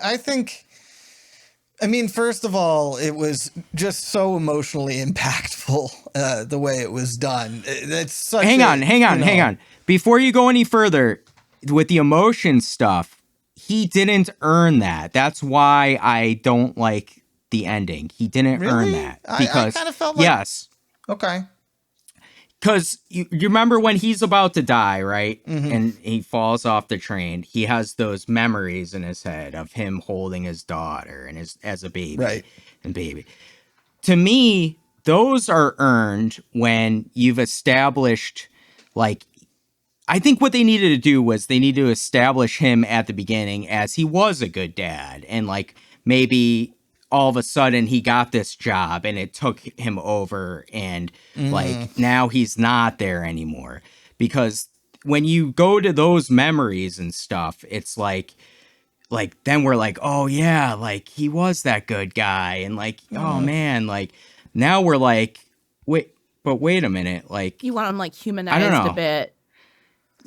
I mean, first of all, it was just so emotionally impactful, the way it was done. It's such hang on. Before you go any further with the emotion stuff, he didn't earn that. That's why I don't like the ending. He didn't earn that. Because I kind of felt like... Yes. Okay. Because you remember when he's about to die, right? And he falls off the train. He has those memories in his head of him holding his daughter and as a baby. Right. And baby. To me, those are earned when you've established, like, I think what they needed to do was they needed to establish him at the beginning as he was a good dad. And like, maybe all of a sudden he got this job and it took him over, and like now he's not there anymore. Because when you go to those memories and stuff, it's like then we're like, oh yeah, like he was that good guy, and like, oh man, like now we're like, wait a minute, like you want him like humanized a bit.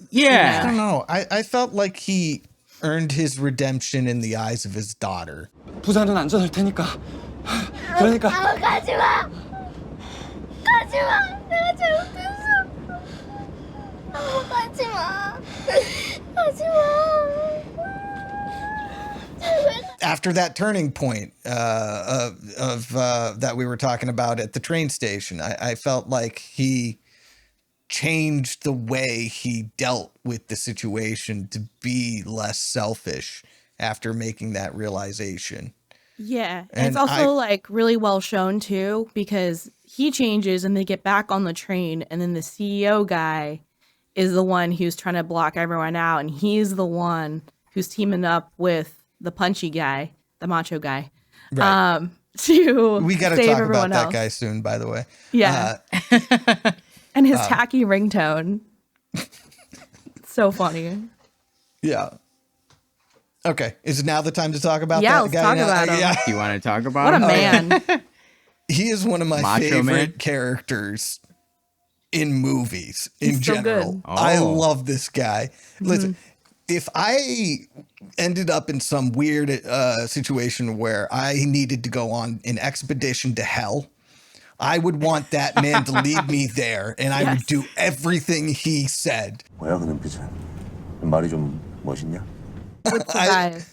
Yeah. I don't know. I felt like he earned his redemption in the eyes of his daughter. 부산은 안전할 테니까. 그러니까. 가지마. 가지마. 내가 잘못했어. 가지마. 가지마. After that turning point of that we were talking about at the train station, I felt like he changed the way he dealt with the situation to be less selfish after making that realization. Yeah. And it's also like really well shown too, because he changes and they get back on the train, and then the CEO guy is the one who's trying to block everyone out, and he's the one who's teaming up with the punchy guy, the macho guy. Right. to We got to save talk about everyone that else. guy soon, by the way. Yeah. And his tacky ringtone. So funny. Yeah. Okay. Is it now the time to talk about Yeah, that let's guy? talk now? about him. Yeah. Do you want to talk about What a him? man. He is one of my Macho favorite Man? characters in movies in He's so general. good. I Oh. love this guy. Listen, if I ended up in some weird situation where I needed to go on an expedition to hell, I would want that man to lead me there, and I would do everything he said. 뭐야 그 눈빛은? 말이 좀 멋있냐? What's the vibe?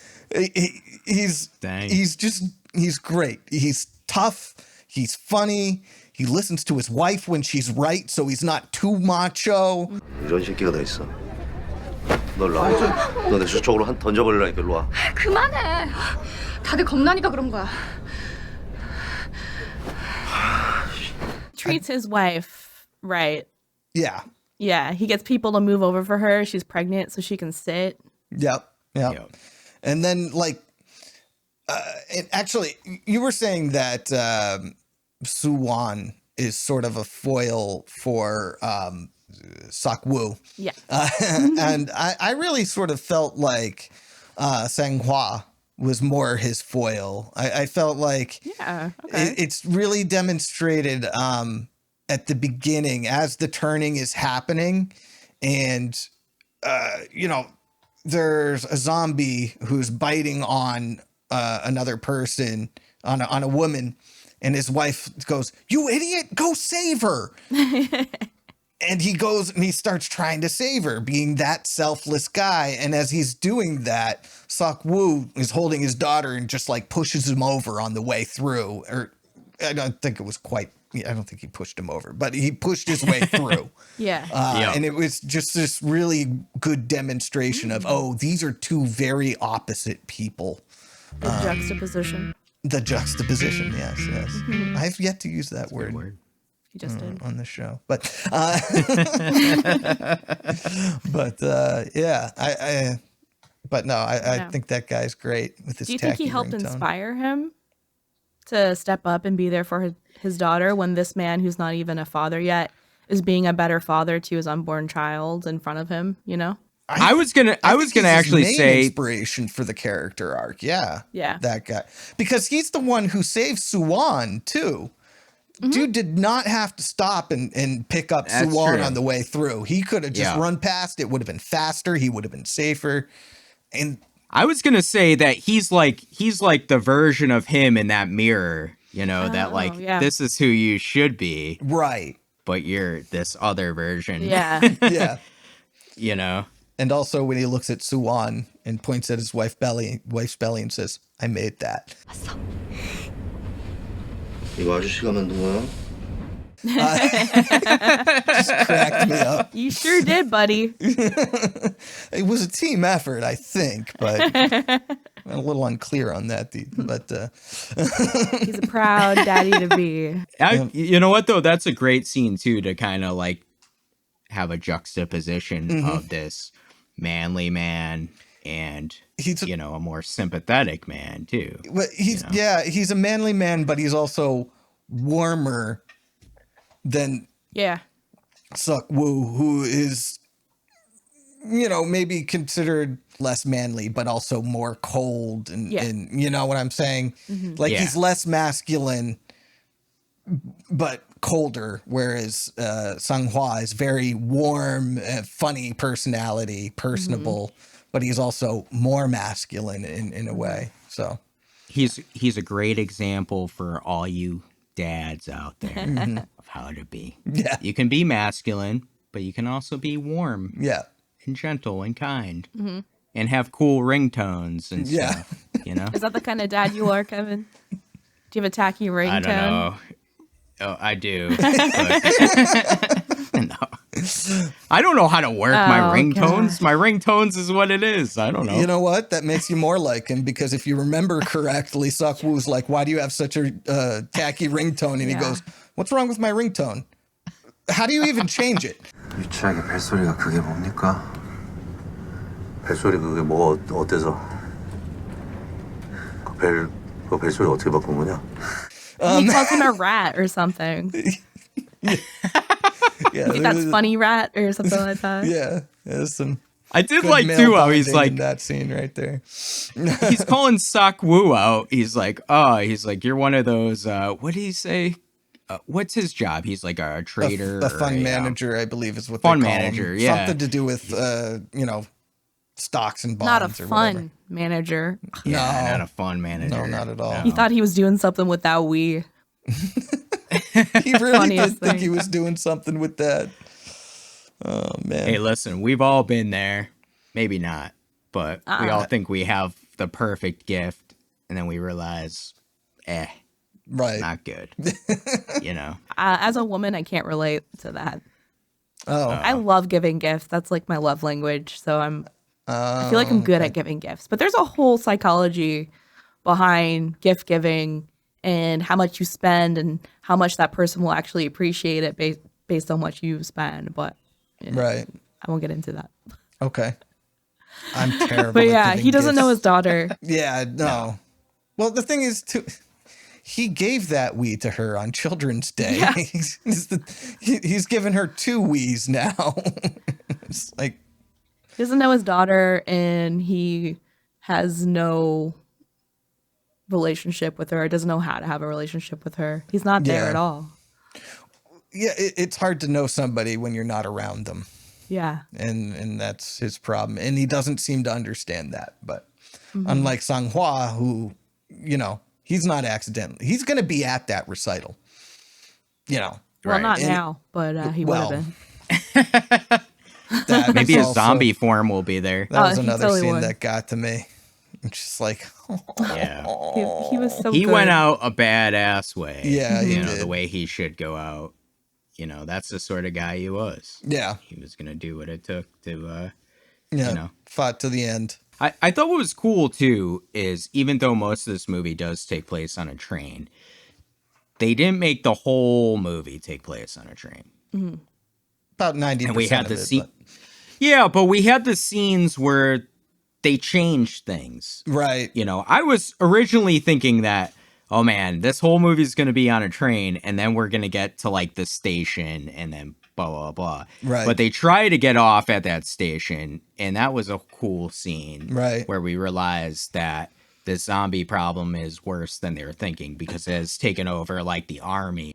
He's great. He's tough. He's funny. He listens to his wife when she's right, so he's not too macho. 이런 새끼가 다 있어. 널 나와. 너 내 저쪽으로 한 던져버리라니까 일로 와. 그만해. 다들 겁나니까 그런 거야. Treats his wife right. Yeah. Yeah, he gets people to move over for her. She's pregnant, so she can sit. Yep. And then, like, and actually, you were saying that Suwon is sort of a foil for Sak-woo. Yeah. And I really sort of felt like Sang-hwa was more his foil. I felt like it's really demonstrated at the beginning as the turning is happening. And, there's a zombie who's biting on another person, on a woman, and his wife goes, "You idiot, go save her." And he goes and he starts trying to save her, being that selfless guy. And as he's doing that, Sak-woo is holding his daughter and just like pushes him over on the way through. Or I don't think he pushed him over, but he pushed his way through. Yeah. And it was just this really good demonstration of, these are two very opposite people. The juxtaposition. The juxtaposition, yes. I've yet to use that word. You just did. On the show. But I think that guy's great with his Do you think he tacky helped ringtone. inspire him to step up and be there for his daughter when this man who's not even a father yet is being a better father to his unborn child in front of him, I was gonna actually say inspiration for the character arc. Yeah. Yeah. That guy. Because he's the one who saved Suwon too. Dude did not have to stop and pick up That's Suwon true. on the way through. He could have just run past. It would have been faster. He would have been safer. And I was gonna say that he's like the version of him in that mirror, this is who you should be. Right. But you're this other version. Yeah. Yeah. And also when he looks at Suwon and points at his wife's belly and says, "I made that." 이거 아저씨가 만든 거야? Just cracked me up. You sure did, buddy. It was a team effort, I think, but I'm a little unclear on that. But he's a proud daddy to be. You know what though? That's a great scene too, to kind of like have a juxtaposition of this manly man and he's a more sympathetic man too. But he's a manly man, but he's also warmer than Sak-woo, who is maybe considered less manly, but also more cold and you know what I'm saying? Like he's less masculine, but colder, whereas Sang-hwa is very warm, funny personality, personable. But he's also more masculine in a way. So he's a great example for all you dads out there of how to be. Yeah. You can be masculine, but you can also be warm. Yeah. And gentle and kind. And have cool ringtones and stuff. Is that the kind of dad you are, Kevin? Do you have a tacky ringtone? I don't know. Oh, I do. No. I don't know how to work my ringtones. God. My ringtones is what it is. I don't know. You know what? That makes you more like him, because if you remember correctly, Sak-woo's like, "Why do you have such a tacky ringtone?" And he goes, "What's wrong with my ringtone? How do you even change it?" 유치하게 벨소리가 그게 뭡니까? 벨소리 그게 뭐가 어때서? 그 벨 그거 벨소리 어떻게 바꾼 거냐? He calls him a rat or something. Yeah, I think that's funny rat or something like that. Yeah, there's some. I did good like male too how he's bonding like in that scene right there. he's calling Sok Woo out. He's like, you're one of those. What did he say? What's his job? He's like a trader, A fund or manager, I believe, is what fund they call manager. him. Yeah, Something to do with stocks and bonds. Not a or fun whatever. manager. Yeah, No. not a fun manager. No, not at all. He thought he was doing something with that we. He really Funniest did think thing. he was doing something with that. Oh man. Hey, listen, we've all been there. Maybe not, but we all think we have the perfect gift, and then we realize, right, not good. You know. As a woman, I can't relate to that. Oh, I love giving gifts. That's like my love language. So I feel like I'm good at giving gifts. But there's a whole psychology behind gift giving and how much you spend and how much that person will actually appreciate it based on what you spend. But right, I won't get into that. Okay. I'm terrible. But at yeah, giving he doesn't gifts. know his daughter. Yeah, no. Well, the thing is, he gave that Wii to her on Children's Day. Yeah. He's given her 2 Wiis now. It's like He doesn't know his daughter, and he has no relationship with her. Doesn't know how to have a relationship with her. He's not there Yeah. at all. yeah, it's hard to know somebody when you're not around them. Yeah. And that's his problem. And he doesn't seem to understand that. But Mhm. unlike Sang-hwa, who, he's not accidentally. He's going to be at that recital. Well, Right. not And- now, but he would have been. That Maybe is his also- zombie form will be there. That was he another totally scene would. that got to me. It's just like, Yeah. He was so He good. went out a badass way. Yeah, he you know, did. the way he should go out. That's the sort of guy he was. Yeah. He was gonna do what it took to yeah, fought to the end. I thought what was cool too is even though most of this movie does take place on a train, they didn't make the whole movie take place on a train. Mhm. About 90% And we had of the it, scene. but- Yeah, but we had the scenes where they changed things. Right. I was originally thinking that, oh man, this whole movie is going to be on a train, and then we're going to get to like the station, and then blah blah blah. Right. But they try to get off at that station, and that was a cool scene. Right. Where we realized that the zombie problem is worse than they were thinking because it has taken over like the army.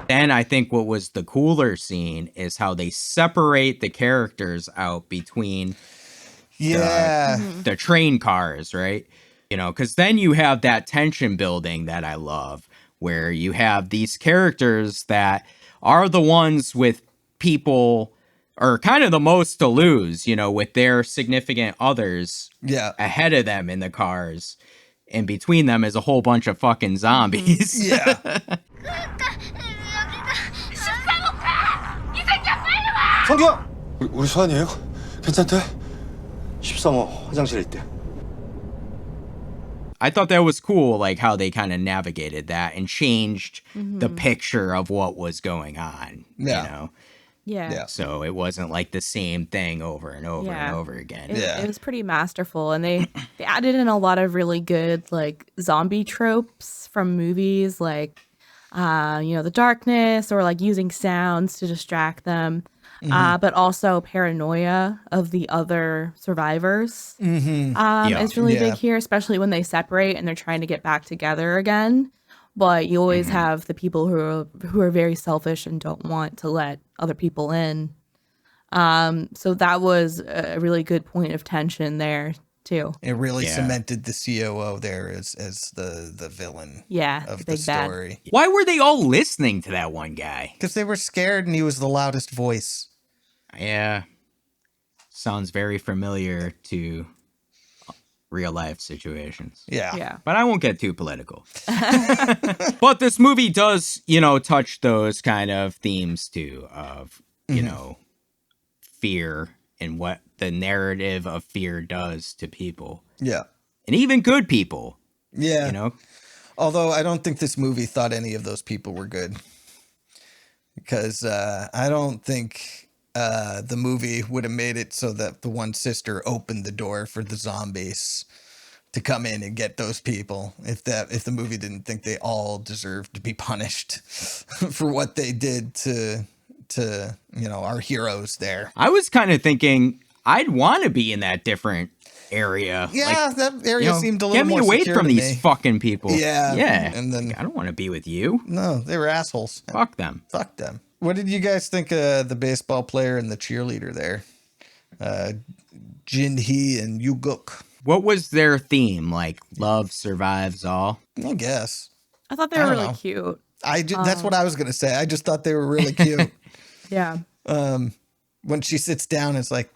Then I think what was the cooler scene is how they separate the characters out between Yeah. the train cars, right? Because then you have that tension building that I love, where you have these characters that are the ones with people, or kind of the most to lose, with their significant others Yeah. ahead of them in the cars. And between them is a whole bunch of fucking zombies. Yeah. 성규야! 우리 소환이에요? 괜찮대? 13호 화장실에 있대. I thought that was cool, like how they kind of navigated that and changed the Mhm. picture of what was going on. Yeah. Yeah. So it wasn't like the same thing over and over and over again. It was pretty masterful, and they added in a lot of really good like zombie tropes from movies, like the darkness or like using sounds to distract them, Mhm. but also paranoia of the other survivors. Mhm. It's really Yeah. big here, especially when they separate and they're trying to get back together again. But you always have the people who are very selfish and don't want to let other people in. So that was a really good point of tension there too. It really Yeah. cemented the COO there as the villain Yeah, of the big bad. story. Why were they all listening to that one guy? Because they were scared and he was the loudest voice. Yeah. Sounds very familiar to real life situations. Yeah. Yeah. But I won't get too political. But this movie does, touch those kind of themes too of, fear and what the narrative of fear does to people. Yeah. And even good people. Yeah. You know? Although I don't think this movie thought any of those people were good. Because I don't think the movie would have made it so that the one sister opened the door for the zombies to come in and get those people if the movie didn't think they all deserved to be punished for what they did to our heroes there. I was kind of thinking I'd want to be in that different area. Yeah, like, that area seemed a little more get me away secure from to these me. fucking people. Yeah. And then like, I don't want to be with you. No, they were assholes. Fuck them. Fuck them. What did you guys think of the baseball player and the cheerleader there? Jin Hee and Yu Guk. What was their theme? Like, love survives all? I guess. I thought they were really cute. That's what I was going to say. I just thought they were really cute. Yeah. When she sits down, it's like,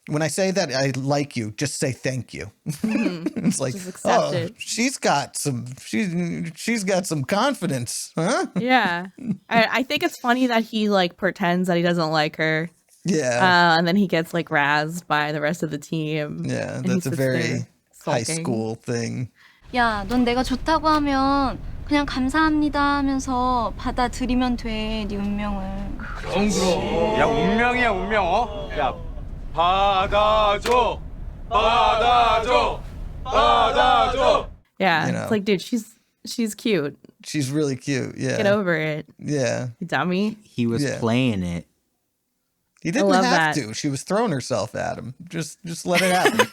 when I say that I like you, just say thank you. It's like, just accept it. She's got some confidence, huh? Yeah. I think it's funny that he like pretends that he doesn't like her. Yeah. And then he gets like razzed by the rest of the team. Yeah, and he that's a sits very there high sulking. school thing. 야, 넌 내가 좋다고 하면 그냥 감사합니다 하면서 받아들이면 돼, 네 운명을. 그럼. 야, 운명이야, 운명. 어? 야, 받아줘. 받아줘. 받아줘. Yeah. You know. It's like, dude, she's cute. She's really cute. Yeah. Get over it. Yeah. You dummy. He was playing it. He didn't love have that. to. She was throwing herself at him. Just let it happen.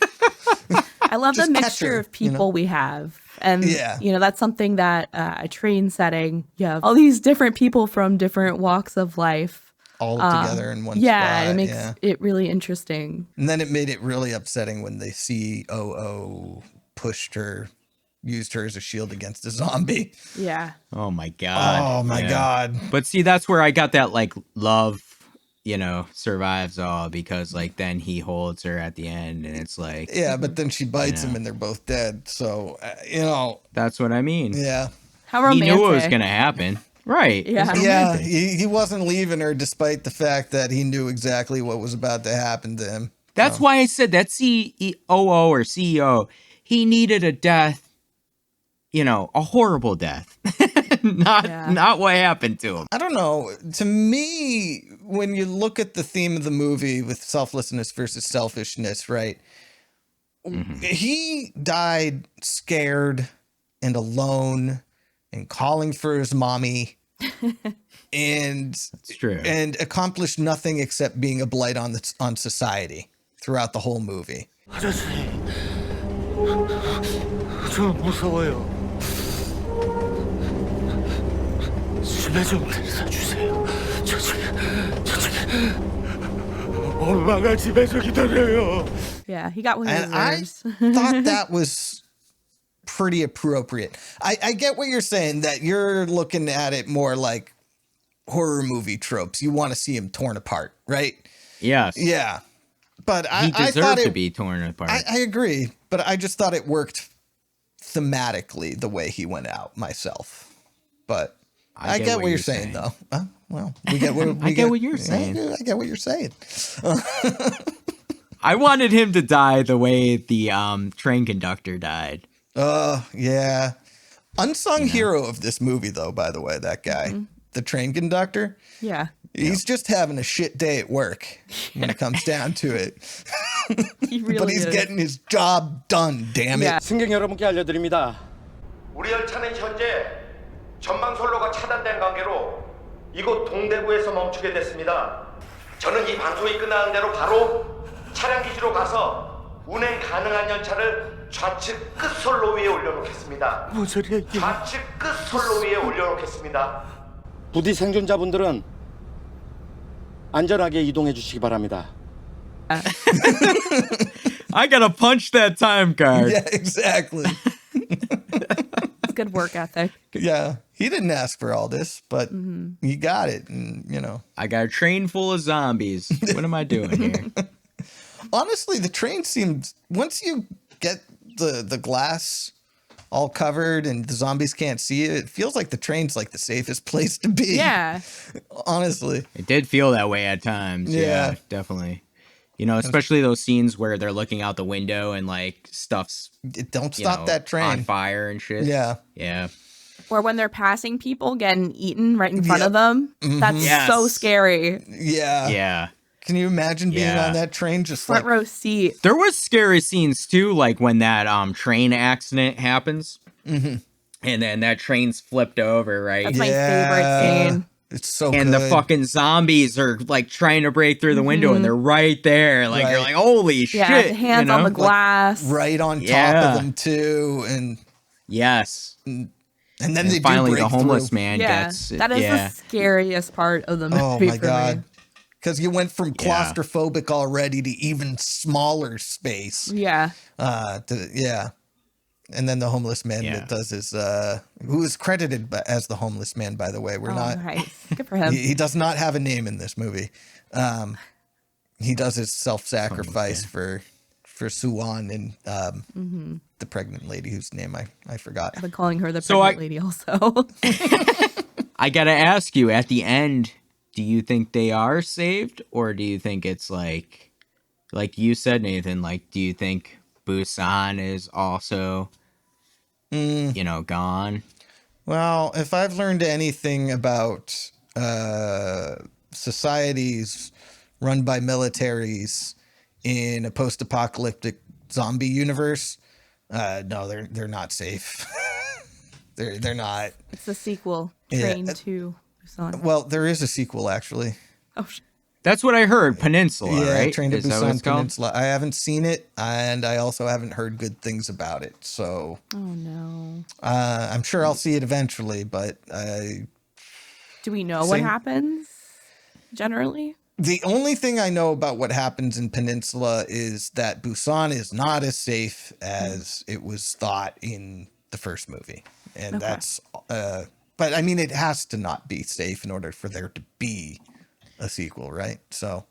I love the Just catch mixture her, of people we have. And, Yeah. That's something that a train setting, you have all these different people from different walks of life. All together in one yeah, spot. it makes it really interesting. And then it made it really upsetting when the COO used her as a shield against a zombie. Yeah. Oh my God. Oh my Yeah. God. But see, that's where I got that like love, survives all, because like then he holds her at the end and it's like. Yeah, but then she bites him and they're both dead. So, That's what I mean. Yeah. How He romantic. knew it was going to happen. Right. It was Yeah, romantic. he wasn't leaving her despite the fact that he knew exactly what was about to happen to him. That's why I said that COO or CEO, he needed a death, a horrible death. Not what happened to him. I don't know. To me, when you look at the theme of the movie with selflessness versus selfishness, right? He died scared and alone and calling for his mommy and That's true. and accomplished nothing except being a blight on society throughout the whole movie. 아저씨, 저 무서워요. 집에 좀 데려다 주세요. 저쪽에 엄마가 집에서 기다려요. Yeah, he got what he And I deserves. thought that was pretty appropriate. I get what you're saying, that you're looking at it more like horror movie tropes. You want to see him torn apart, right? Yes. Yeah. But He I deserved thought to be torn apart. I agree, but I just thought it worked thematically the way he went out myself. But I get what you're saying, though. Well, we get what I get what you're saying. I get what you're saying. I wanted him to die the way the train conductor died. Yeah. Unsung hero of this movie, though, by the way, that guy. The train conductor. Yeah. He's just having a shit day at work when it comes down to it. He really But he's is. getting his job done, damn it. 승객 여러분께 알려드립니다. 우리 열차는 현재 전방선로가 차단된 관계로 이곳 동대구에서 멈추게 됐습니다. 저는 이 방송이 끝나는 대로 바로 차량 기지로 가서 운행 가능한 열차를 좌측 끝선로 위에 올려놓겠습니다. 뭔 소리야 이게? 좌측 끝선로 위에 올려놓겠습니다. 부디 생존자분들은 안전하게 이동해 주시기 바랍니다. I gotta punch that time card. Yeah, exactly. It's good work ethic. Yeah, he didn't ask for all this, but he got it, and I got a train full of zombies. What am I doing here? Honestly, the train seemed, once you get the glass all covered and the zombies can't see it. It feels like the train's like the safest place to be. Yeah. Honestly. It did feel that way at times. Yeah, definitely. You know, especially those scenes where they're looking out the window and like stuff's don't stop that train on fire and shit. Yeah. Yeah. Or when they're passing people getting eaten right in front of them. That's so scary. Yeah. Yeah. Can you imagine being on that train just front row seat? There was scary scenes too, like when that train accident happens. Mhm. And then that train's flipped over, right? That's my favorite scene. It's so and good. the fucking zombies are like trying to break through the window and they're right there. Like you're like, holy shit. Yeah, the hands on the glass. Right on top of them too. And yes. And then they finally do break the homeless through. man gets that is the scariest part of the movie. Oh my for God. me. Because you went from claustrophobic already to even smaller space. Yeah. And then the homeless man that does his, who is credited as the homeless man, by the way. We're not. Nice. Good for him. He does not have a name in this movie. He does his self-sacrifice for Suwon and the pregnant lady whose name I forgot. I've been calling her the pregnant lady also. I gotta ask you, at the end, do you think they are saved, or do you think it's like you said, Nathan, like, do you think Busan is also, gone? Well, if I've learned anything about societies run by militaries in a post-apocalyptic zombie universe, no, they're not safe. they're not. It's the sequel, Train to Busan. Well, there is a sequel actually. Oh, that's what I heard. Peninsula, right? Train to Is that what it's Busan called? Peninsula. I haven't seen it, and I also haven't heard good things about it. So, oh no. I'm sure I'll see it eventually, but do we know what happens generally? The only thing I know about what happens in Peninsula is that Busan is not as safe as it was thought in the first movie. And that's, but I mean, it has to not be safe in order for there to be a sequel, right? So,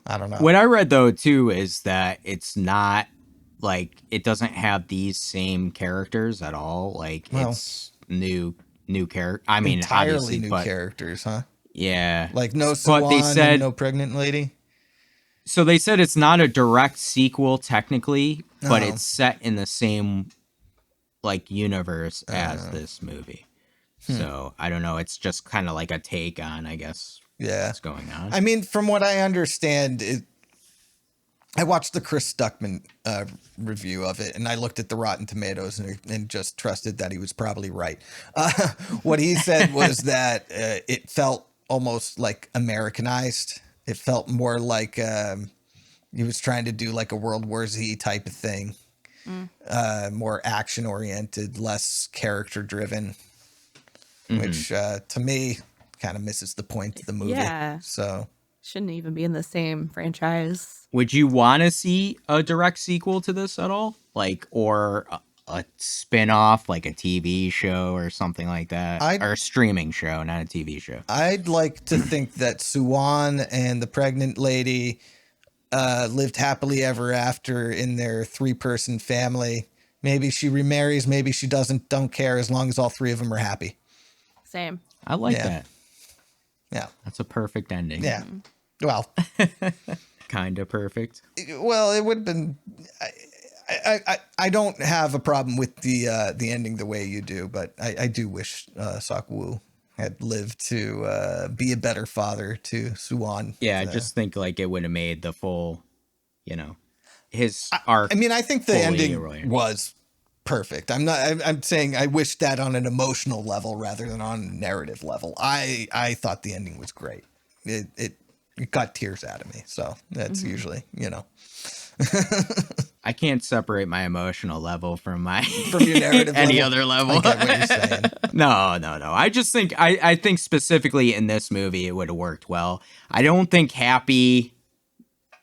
I don't know. What I read, though, too, is that it's not, like, it doesn't have these same characters at all. Like, it's new character. I mean, entirely new characters, huh? Yeah. Like no Suwon and no pregnant lady? So they said it's not a direct sequel technically, but it's set in the same like universe as this movie. So I don't know. It's just kind of like a take on, I guess, what's going on. I mean, from what I understand, I watched the Chris Stuckman review of it, and I looked at the Rotten Tomatoes and just trusted that he was probably right. What he said was that it felt almost like Americanized. It felt more like he was trying to do like a World War Z type of thing. More action oriented, less character driven, which to me kind of misses the point of the movie. Yeah. So shouldn't even be in the same franchise. Would you want to see a direct sequel to this at all? Like, or a spin-off, like a TV show or something like that? Or a streaming show, not a TV show. I'd like to think that Suwon and the pregnant lady lived happily ever after in their 3-person family. Maybe she remarries, maybe she doesn't, don't care, as long as all 3 of them are happy. Same. I like that. Yeah. That's a perfect ending. Yeah. Well. Kind of perfect. Well, it would have been... I don't have a problem with the ending the way you do, but I do wish Seok-woo had lived to be a better father to Suwon. Yeah, I just think like it would have made the full, his arc. I mean, I think the ending was perfect. I'm saying I wish that on an emotional level rather than on a narrative level. I thought the ending was great. It got tears out of me. So that's usually, I can't separate my emotional level from your narrative any level. other level. I get what you're saying. No. I just think I think specifically in this movie it would have worked well. I don't think happy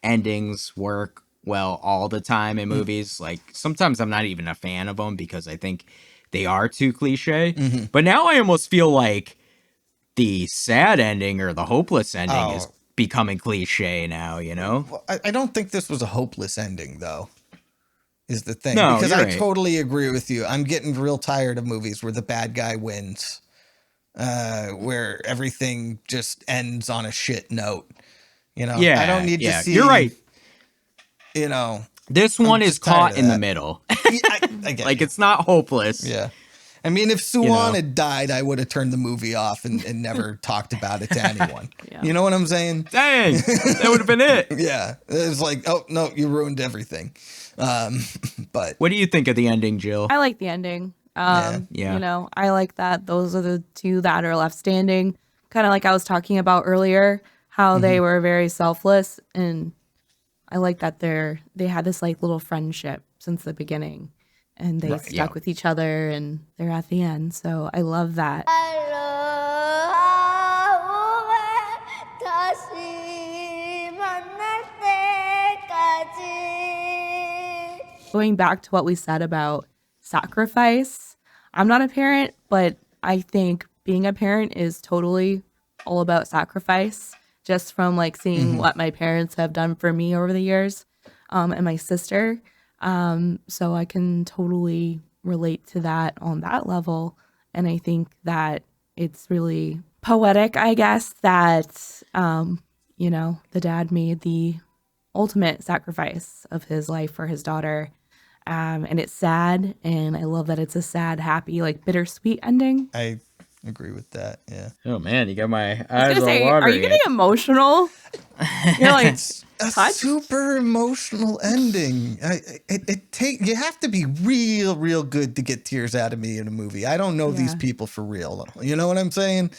endings work well all the time in movies. Like sometimes I'm not even a fan of them because I think they are too cliche. But now I almost feel like the sad ending or the hopeless ending is becoming cliche now, Well, I don't think this was a hopeless ending, though. is the thing. No, because you're I right. totally agree with you. I'm getting real tired of movies where the bad guy wins, where everything just ends on a shit note. You know, Yeah, I don't need to yeah, see. you're right. You know, This I'm one is just tired caught of in the that. middle. I get Like you. it's not hopeless. Yeah. I mean, if Suwon You know. had died, I would have turned the movie off and never talked about it to anyone. You know what I'm saying? Dang, that would have been it. Yeah. It's like, oh, no, you ruined everything. But What do you think of the ending, Jill? I like the ending. Yeah. You know, I like that those are the two that are left standing. Kind of like I was talking about earlier, how they were very selfless, and I like that they had this like little friendship since the beginning, and they stuck with each other, and they're at the end. So I love that. Going back to what we said about sacrifice, I'm not a parent, but I think being a parent is totally all about sacrifice, just from like seeing what my parents have done for me over the years, and my sister. So I can totally relate to that on that level. And I think that it's really poetic, I guess, that, you know, the dad made the ultimate sacrifice of his life for his daughter. And it's sad, and I love that it's a sad, happy, like bittersweet ending. I agree with that. Yeah. Oh man, you got my eyes I was gonna all say, watery. are you getting emotional? You're like A touched? super emotional ending. You have to be real good to get tears out of me in a movie. I don't know these people for real. You know what I'm saying?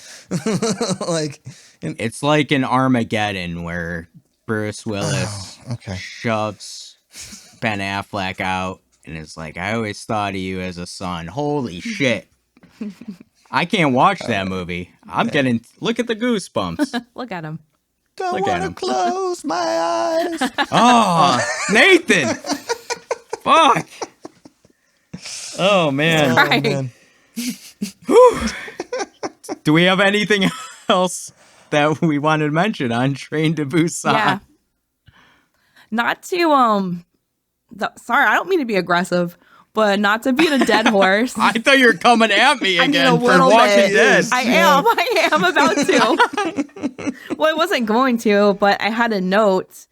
Like, It's like an Armageddon where Bruce Willis shoves Ben Affleck out and is like, I always thought of you as a son. Holy shit. I can't watch that movie. I'm getting, look at the goosebumps. Look at him. Don't Look at want to him. close my eyes. Oh, Nathan. Fuck. Oh, man. Right. man. Do we have anything else that we wanted to mention on Train to Busan? Yeah. Not to sorry, I don't mean to be aggressive, but not to beat a dead horse. I thought you were coming at me I mean, again a for little Walking bit. Dead. I am about to. Well, I wasn't going to, but I had a note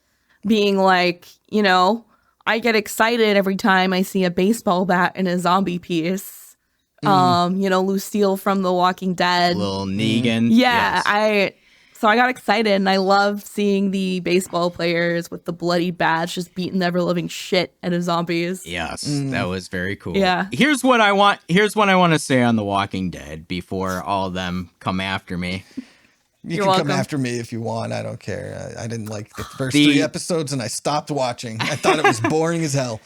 being like, you know, I get excited every time I see a baseball bat in a zombie piece. You know, Lucille from The Walking Dead. Little Negan. Yeah, Yes. So I got excited, and I love seeing the baseball players with the bloody bats just beating the ever-living shit out of zombies. Yes, that was very cool. Yeah. Here's what I want to say on The Walking Dead before all of them come after me. You can come after me if you want. I don't care. I didn't like the first 3 episodes, and I stopped watching. I thought it was boring as hell.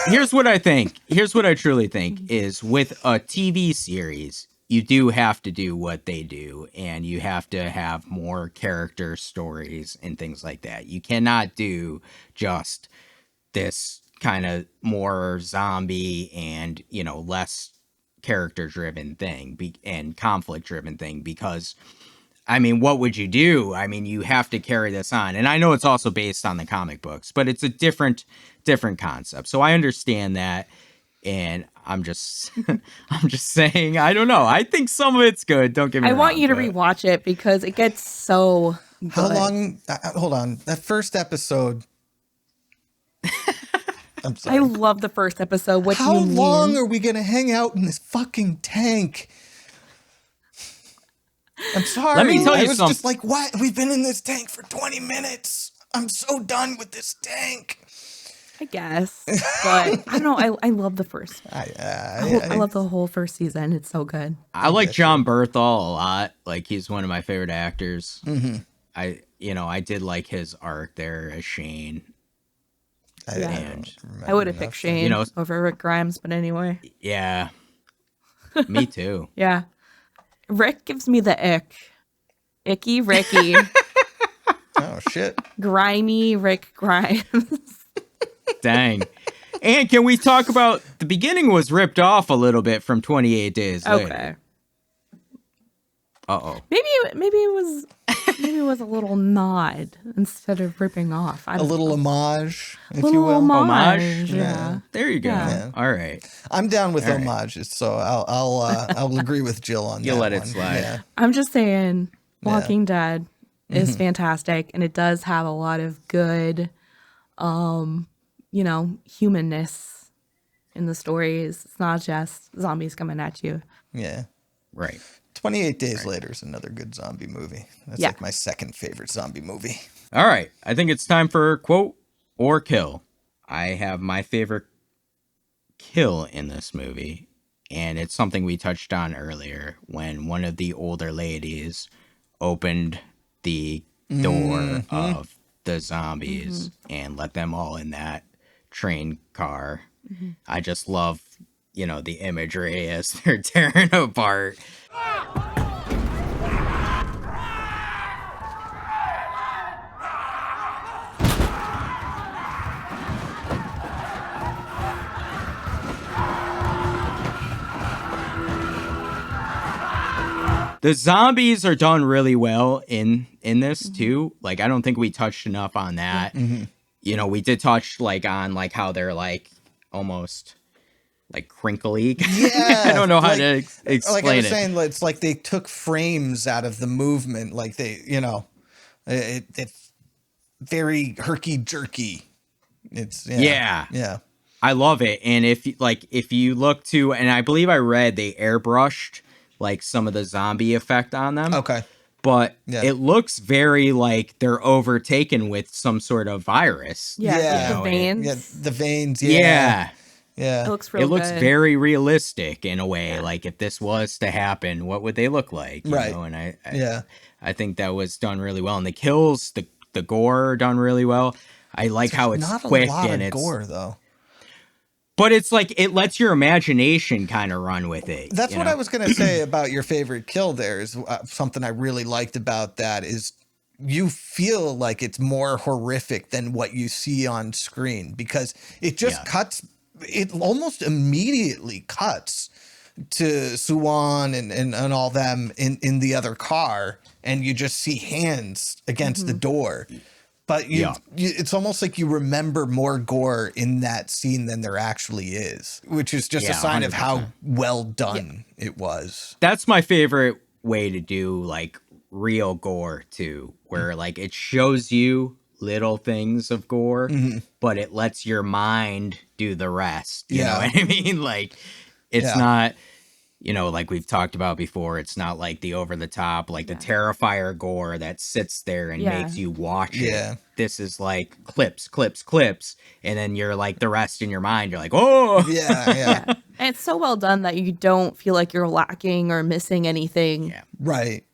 Here's what I think. Here's what I truly think is with a TV series, you do have to do what they do, and you have to have more character stories and things like that. You cannot do just this kind of more zombie and, you know, less character driven thing and conflict driven thing, because I mean, what would you do? I mean, you have to carry this on. And I know it's also based on the comic books, but it's a different concept. So I understand that. And I'm just saying, I don't know. I think some of it's good. Don't get me wrong. I want you to rewatch it because it gets so good. How long? Hold on. That first episode. I'm sorry. I love the first episode. What How do you mean? long are we going to hang out in this fucking tank? I'm sorry. Let me tell you I was something. just like, what? We've been in this tank for 20 minutes. I'm so done with this tank. I guess. But I don't know. I love the first. I love the whole first season. It's so good. I like John Berthel a lot. Like, he's one of my favorite actors. Mm-hmm. I did like his arc there as Shane. I would have picked Shane over Rick Grimes, but anyway. Yeah. Me too. Yeah. Rick gives me the ick. Icky Ricky. Oh, shit. Grimy Rick Grimes. Dang. And can we talk about the beginning was ripped off a little bit from 28 Days Later. Okay. Uh-oh. Maybe it was Maybe it was a little nod instead of ripping off. A little homage, if little you will. homage. Yeah. There you go. Yeah. All right. I'm down with All right. homages, so I'll agree with Jill on You'll that let it one. slide. Yeah. I'm just saying, Walking Dead is Mhm. fantastic, and it does have a lot of good, humanness in the stories. It's not just zombies coming at you. Yeah. Right. 28 Days Later is another good zombie movie. That's Yeah. like my second favorite zombie movie. All right. I think it's time for quote or kill. I have my favorite kill in this movie, and it's something we touched on earlier when one of the older ladies opened the door of the zombies and let them all in that train car. I just love, the imagery as they're tearing apart. The zombies are done really well in this too. Like, I don't think we touched enough on that. We did touch on how they're almost crinkly. Yeah. I don't know how to explain like I was it. saying, it's like they took frames out of the movement. Like it's very herky jerky. It's Yeah. Yeah. I love it. And if you look to, and I believe I read they airbrushed some of the zombie effect on them. Okay. But Yeah. it looks very like they're overtaken with some sort of virus. Yeah, the veins. Yeah, the veins. Yeah. Yeah. It looks real It looks good. very realistic in a way. Like if this was to happen, what would they look like? You Right. know? And Yeah. I think that was done really well. And the kills, the gore are done really well. I like how it's not quick a lot and of it's gore though. But it's it lets your imagination kind of run with it. That's you what know? I was going to say about your favorite kill there is something I really liked about that is you feel like it's more horrific than what you see on screen because it just cuts, it almost immediately cuts to Suwon and all them in the other car and you just see hands against the door. But it's almost like you remember more gore in that scene than there actually is, which is just a sign of how well done it was. That's my favorite way to do real gore too, where it shows you little things of gore, but it lets your mind do the rest. You know what I mean? It's not, like we've talked about before, it's not like the over the top, the Terrifier gore that sits there and makes you watch it. This is clips, and then you're the rest in your mind. You're like, oh, yeah. And it's so well done that you don't feel like you're lacking or missing anything. Right,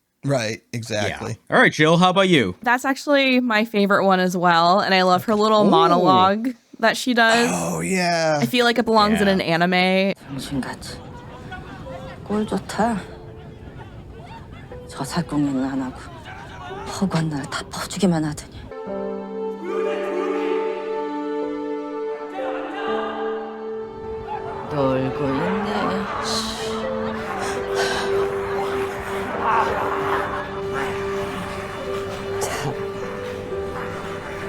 exactly. Yeah. All right, Jill, how about you? That's actually my favorite one as well. And I love her little monologue that she does. Oh, yeah. I feel like it belongs in an anime. 당신같이 꼴 좋다. 저 살궁리는 안 하고 허구한 날 다 퍼주기만 하더니. 놀고 있네. 참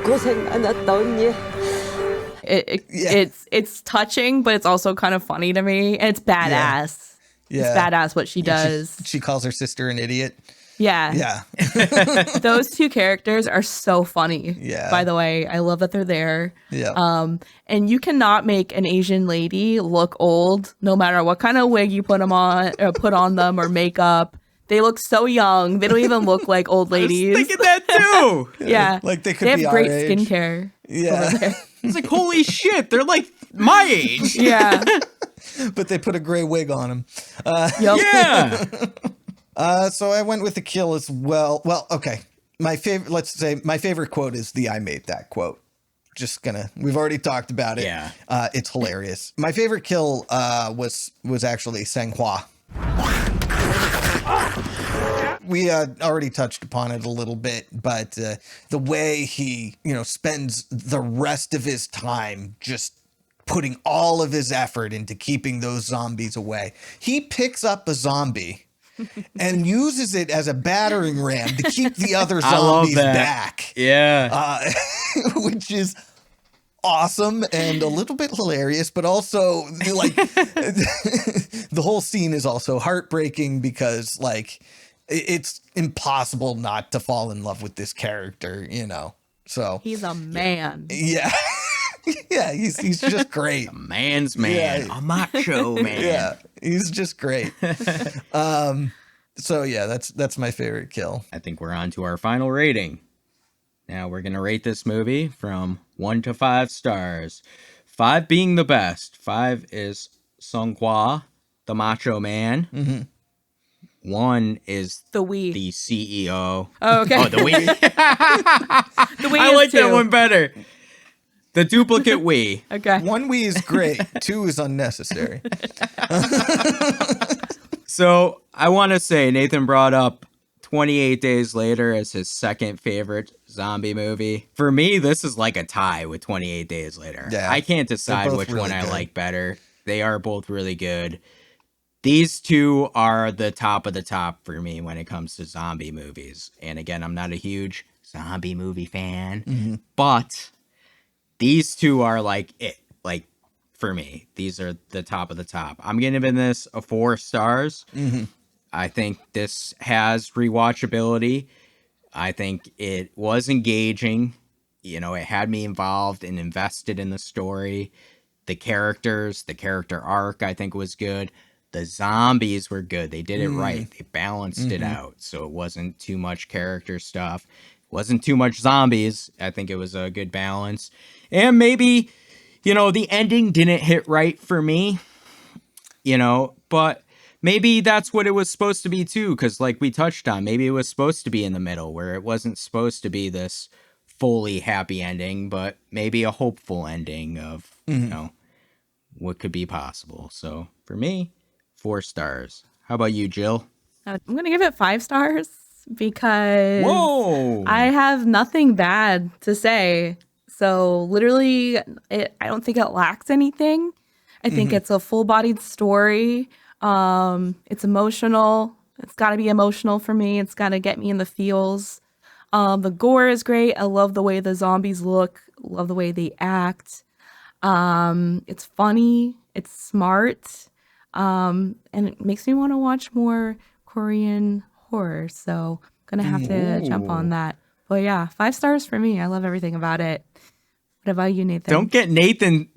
고생 많았다 언니. It's touching, but it's also kind of funny to me. And it's badass. Yeah. It's badass what she does. She calls her sister an idiot. Yeah. Those two characters are so funny. Yeah. By the way, I love that they're there. Yeah. And you cannot make an Asian lady look old, no matter what kind of wig you put them on, or put on them, or makeup. They look so young. They don't even look like old ladies. I was thinking that too. Yeah. Like they could have be our great age. skincare. Yeah. over there. It's holy shit, they're my age. Yeah. But they put a gray wig on him. Yeah. So I went with the kill as well. Well, okay. My favorite quote is the "I made that" quote. We've already talked about it. Yeah. It's hilarious. My favorite kill was actually Sanghua. We already touched upon it a little bit, but the way he, spends the rest of his time just putting all of his effort into keeping those zombies away. He picks up a zombie and uses it as a battering ram to keep the other I love zombies that. back. Yeah. Which is awesome and a little bit hilarious, but also like the whole scene is also heartbreaking because like it's impossible not to fall in love with this character, you know. So he's a man. Yeah. Yeah, he's just great. A man's man. Yeah. A macho man. Yeah, he's just great. So yeah, that's my favorite kill. I think we're on to our final rating. Now we're going to rate this movie from 1 to 5 stars. 5 being the best. 5 is Sung Hwa, the macho man. Mm-hmm. 1 is the Wee, the CEO. Oh, okay. Oh, the Wee. The Wee I is like that 2. one better. The duplicate Wee. Okay. 1 Wee is great. 2 is unnecessary. So I want to say Nathan brought up 28 Days Later as his second favorite zombie movie. For me, this is like a tie with 28 Days Later. Yeah, I can't decide which really one I good. like better. They are both really good. These two are the top of the top for me when it comes to zombie movies. And again, I'm not a huge zombie movie fan, but these two are like it. Like for me, these are the top of the top. I'm giving this a 4 stars. I think this has rewatchability. I think it was engaging. You know, it had me involved and invested in the story. The characters, the character arc, I think was good. The zombies were good. They did it right. They balanced it out. So it wasn't too much character stuff. It wasn't too much zombies. I think it was a good balance. And maybe, you know, the ending didn't hit right for me, you know, but maybe that's what it was supposed to be too, because like we touched on, maybe it was supposed to be in the middle where it wasn't supposed to be this fully happy ending, but maybe a hopeful ending of, you know, what could be possible. So for me, 4 stars. How about you, Jill? I'm going to give it 5 stars because Whoa! I have nothing bad to say. So literally, I don't think it lacks anything. I think it's a full-bodied story. It's emotional. It's got to be emotional for me. It's got to get me in the feels. The gore is great. I love the way the zombies look. Love the way they act. It's funny. It's smart. And it makes me want to watch more Korean horror. So I'm going to have to jump on that. But yeah, 5 stars for me. I love everything about it. What about you, Nathan?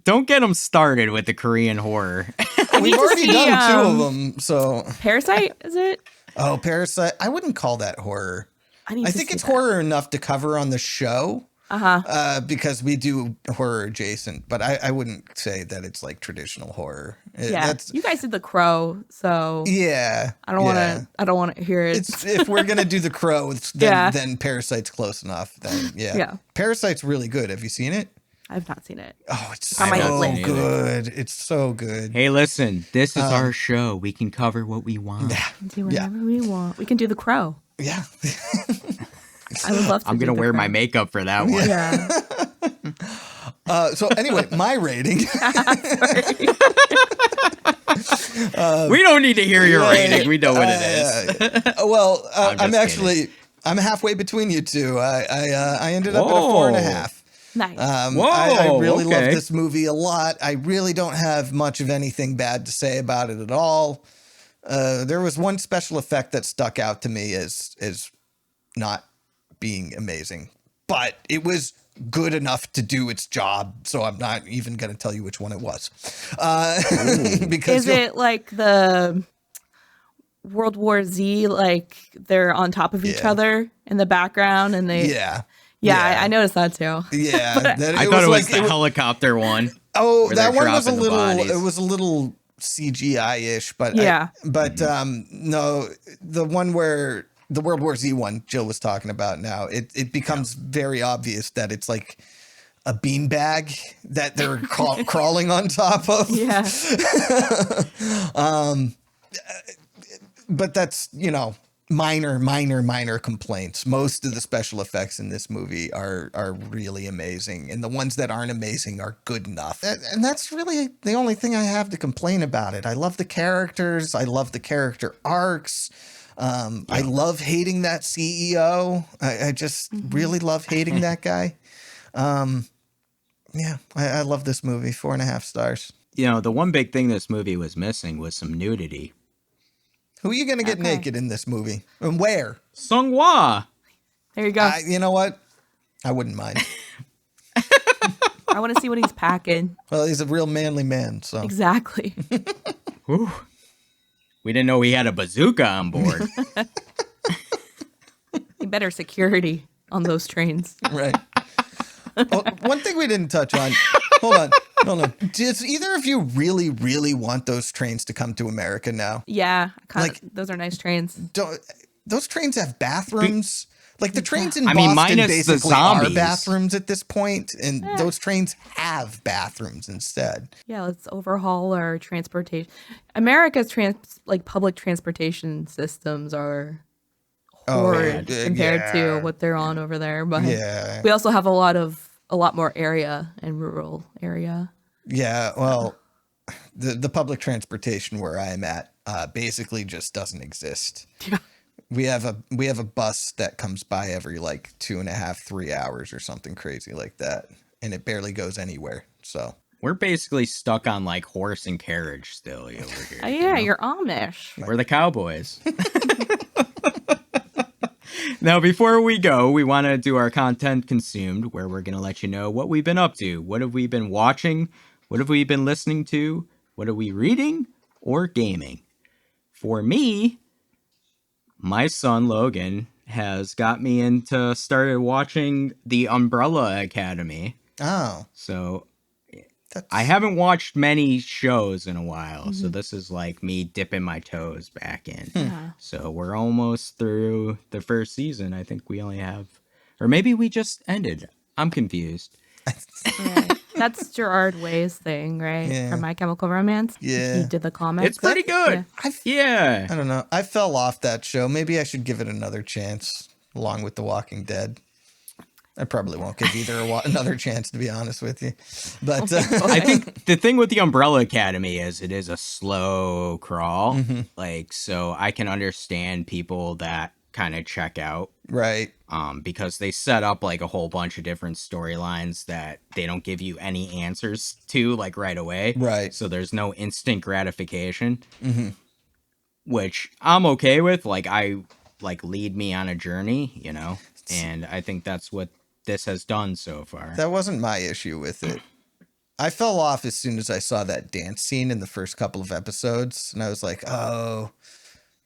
Don't get him started with the Korean horror. We've already done 2 of them, so. Parasite, is it? Oh, Parasite. I wouldn't call that horror. I think it's that. horror enough to cover on the show. Because we do horror adjacent, but I wouldn't say that it's like traditional horror. You guys did The Crow, so yeah. I don't want to hear it. If we're gonna do The Crow, then Parasite's close enough. Then yeah. Parasite's really good. Have you seen it? I've not seen it. Oh, it's so good. It's so good. Hey, listen, this is our show. We can cover what we want. Yeah. Do whatever we want. We can do The Crow. Yeah. I would love to. I'm gonna wear my makeup for that one. Yeah. So anyway, my rating. We don't need to hear your rating. We know what it is. Well, I'm halfway between you two. I ended up at a 4.5. Nice. I really love this movie a lot. I really don't have much of anything bad to say about it at all. There was one special effect that stuck out to me as not being amazing, but it was good enough to do its job. So I'm not even going to tell you which one it was. Because is it like the World War Z, like they're on top of each other in the background and they I noticed that too. Yeah. I thought it was the helicopter one. Oh, that one was a little CGI-ish, but no, the one where the World War Z one Jill was talking about now, it becomes very obvious that it's like a beanbag that they're crawling on top of. Yeah. But that's, minor complaints. Most of the special effects in this movie are really amazing, and the ones that aren't amazing are good enough. And that's really the only thing I have to complain about it. I love the characters. I love the character arcs. I love hating that CEO. I just really love hating that guy. Yeah, I love this movie. 4.5 stars. You know, the one big thing this movie was missing was some nudity. Who are you going to get naked in this movie? And where? Sung-hwa. There you go. You know what? I wouldn't mind. I want to see what he's packing. Well, he's a real manly man, so. Exactly. Whew. We didn't know he had a bazooka on board. Better security on those trains. Right. Well, one thing we didn't touch on. Hold on. Does either of you really, really want those trains to come to America now? Yeah. Those are nice trains. Those trains have bathrooms. Like the trains in Boston minus basically are zombies. bathrooms at this point, and those trains have bathrooms instead. Yeah, let's overhaul our transportation. America's public transportation systems are horrid compared to what they're on over there. But we also have a lot more area and rural area. Yeah, well, the public transportation where I'm at basically just doesn't exist. Yeah. We have a bus that comes by every 2.5, 3 hours or something crazy like that, and it barely goes anywhere. So we're basically stuck on horse and carriage still over here. Oh yeah, you're Amish. We're the cowboys. Now, before we go, we want to do our content consumed, where we're going to let you know what we've been up to. What have we been watching? What have we been listening to? What are we reading or gaming? For me, my son Logan has got me started watching The Umbrella Academy. Oh. So I haven't watched many shows in a while, so this is me dipping my toes back in. Yeah. So we're almost through the first season. I think we only have, or maybe we just ended. I'm confused. Right. That's Gerard Way's thing, right? Yeah. From My Chemical Romance. Yeah. He did the comics. It's pretty good. Yeah. I don't know. I fell off that show. Maybe I should give it another chance, along with The Walking Dead. I probably won't give either another chance, to be honest with you. But I think the thing with The Umbrella Academy is it is a slow crawl. So I can understand people that kind of check out. Right. Because they set up a whole bunch of different storylines that they don't give you any answers to right away. Right. So there's no instant gratification, which I'm okay with. Lead me on a journey, and I think that's what this has done so far. That wasn't my issue with it. I fell off as soon as I saw that dance scene in the first couple of episodes, and I was like, oh,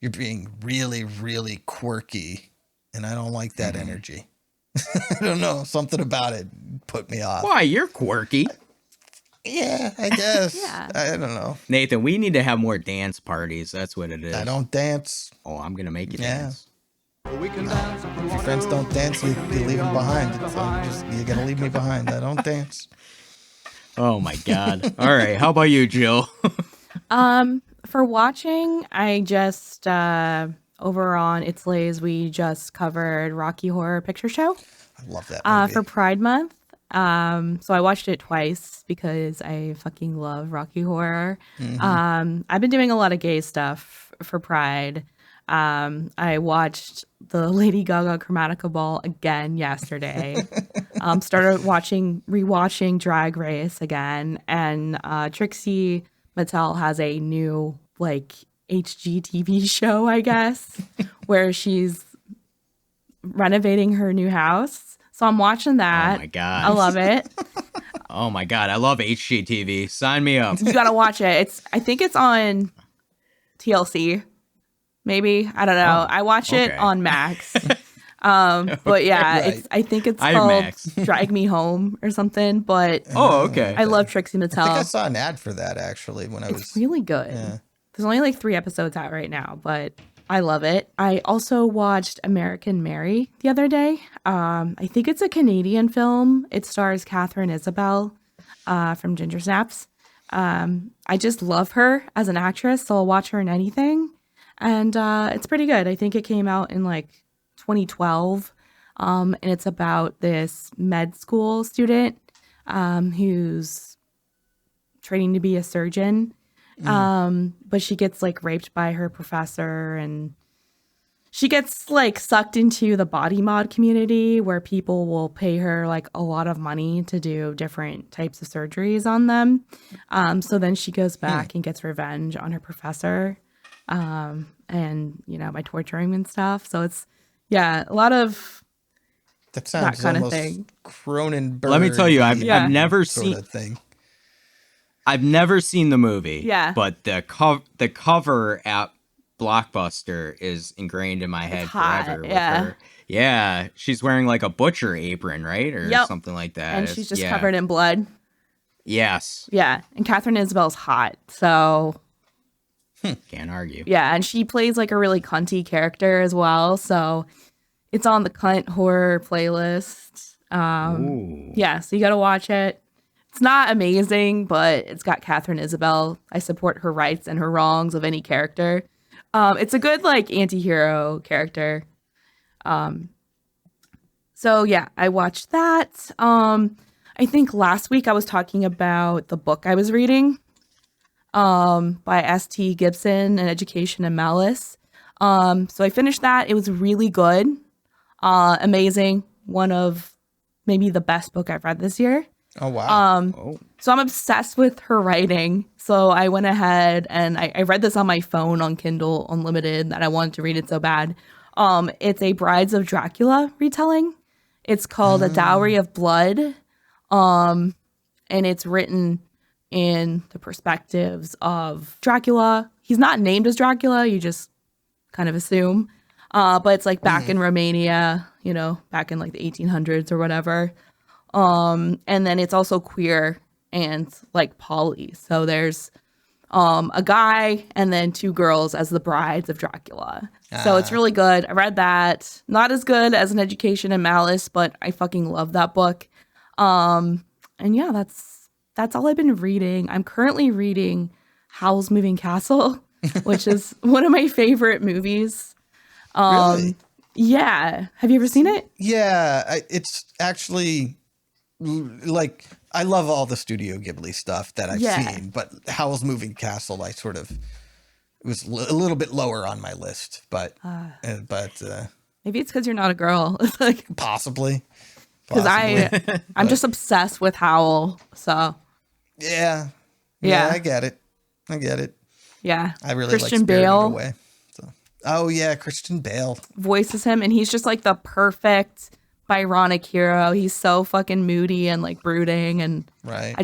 you're being really, really quirky, and I don't like that energy. I don't know. Something about it put me off. Why? You're quirky. Yeah, I guess. Yeah. I don't know. Nathan, we need to have more dance parties. That's what it is. I don't dance. Oh, I'm going to make you dance. If your friends don't dance, you leave them behind. You're going to leave me behind. I don't dance. Oh, my God. All right. How about you, Jill? For watching, I just, over on It's Lays, we just covered Rocky Horror Picture Show. I love that movie. For Pride Month. So I watched it twice because I fucking love Rocky Horror. I've been doing a lot of gay stuff for Pride. I watched the Lady Gaga Chromatica Ball again yesterday. Started rewatching Drag Race again, and Trixie Mattel has a new HGTV show, I guess, where she's renovating her new house. So I'm watching that. Oh my God. I love it. Oh my God. I love HGTV. Sign me up. You gotta watch it. I think it's on TLC. Maybe. I don't know. I watch it on Max. But yeah, Right. I think it's I have called Max. Drag Me Home or something. But Okay. I love Trixie I think I Mattel. saw an ad for that, actually, when I was... It's really good. Yeah. There's only 3 episodes out right now, but I love it. I also watched American Mary the other day. I think it's a Canadian film. It stars Catherine Isabelle from Ginger Snaps. I just love her as an actress, so I'll watch her in anything. and it's pretty good. I think it came out in like 2012, and it's about this med school student who's training to be a surgeon, but she gets like raped by her professor, and she gets like sucked into the body mod community where people will pay her like a lot of money to do different types of surgeries on them. So then she goes back and gets revenge on her professor, and by torturing him and stuff. So it's a lot of that sounds kind almost of thing. Cronenberg. Let me tell you, I've never seen that thing. I've never seen the movie. Yeah. But the cover at Blockbuster is ingrained in my head forever. With her. Yeah, she's wearing like a butcher apron, right, or something like that. And she's just covered in blood. Yes. Yeah, and Catherine Isabel's hot, so can't argue. Yeah, and she plays like a really cunty character as well, so it's on the cunt horror playlist. Yeah, so you got to watch it. It's not amazing, but it's got Catherine Isabel. I support her rights and her wrongs of any character. It's a good like anti-hero character. So yeah, I watched that. I think last week I was talking about the book I was reading by S.T. Gibson, An Education in Malice. So I finished that. It was really good. Amazing. One of maybe the best book I've read this year. Oh, wow. So I'm obsessed with her writing. So I went ahead and I read this on my phone on Kindle Unlimited that I wanted to read it so bad. It's a Brides of Dracula retelling. It's called A Dowry of Blood. And it's written in the perspectives of Dracula. He's not named as Dracula. You just kind of assume. But it's like back in Romania, back in like the 1800s or whatever. And then it's also queer and like poly. So there's a guy and then two girls as the brides of Dracula. So it's really good. I read that. Not as good as An Education in Malice, but I fucking love that book. And yeah, that's all I've been reading. I'm currently reading Howl's Moving Castle, which is one of my favorite movies. Really? Yeah. Have you ever seen it? Yeah, it's actually like I love all the Studio Ghibli stuff that I've seen, but Howl's Moving Castle, I sort of was a little bit lower on my list, but maybe it's because you're not a girl. It's like possibly because I'm just obsessed with Howl. So yeah, I get it. Yeah, I really Christian like Spirited Bale. Away. So. Oh yeah, Christian Bale voices him, and he's just like the perfect Byronic hero. He's so fucking moody and like brooding, and right.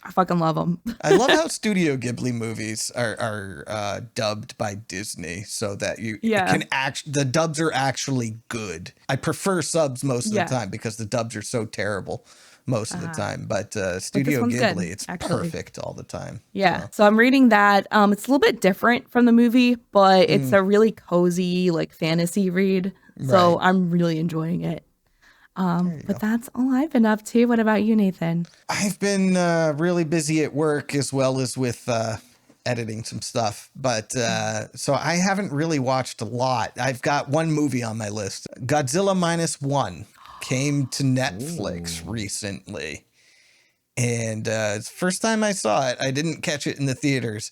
I fucking love him. I love how Studio Ghibli movies are dubbed by Disney, so that you can the dubs are actually good. I prefer subs most of the time because the dubs are so terrible most of the time. But Studio Ghibli, good, it's actually. perfect all the time. Yeah. So I'm reading that. It's a little bit different from the movie, but it's a really cozy like fantasy read. So I'm really enjoying it. But that's all I've been up to. What about you, Nathan? I've been really busy at work as well as with editing some stuff. But so I haven't really watched a lot. I've got one movie on my list. Godzilla -1 came to Netflix recently. And it's the first time I saw it. I didn't catch it in the theaters.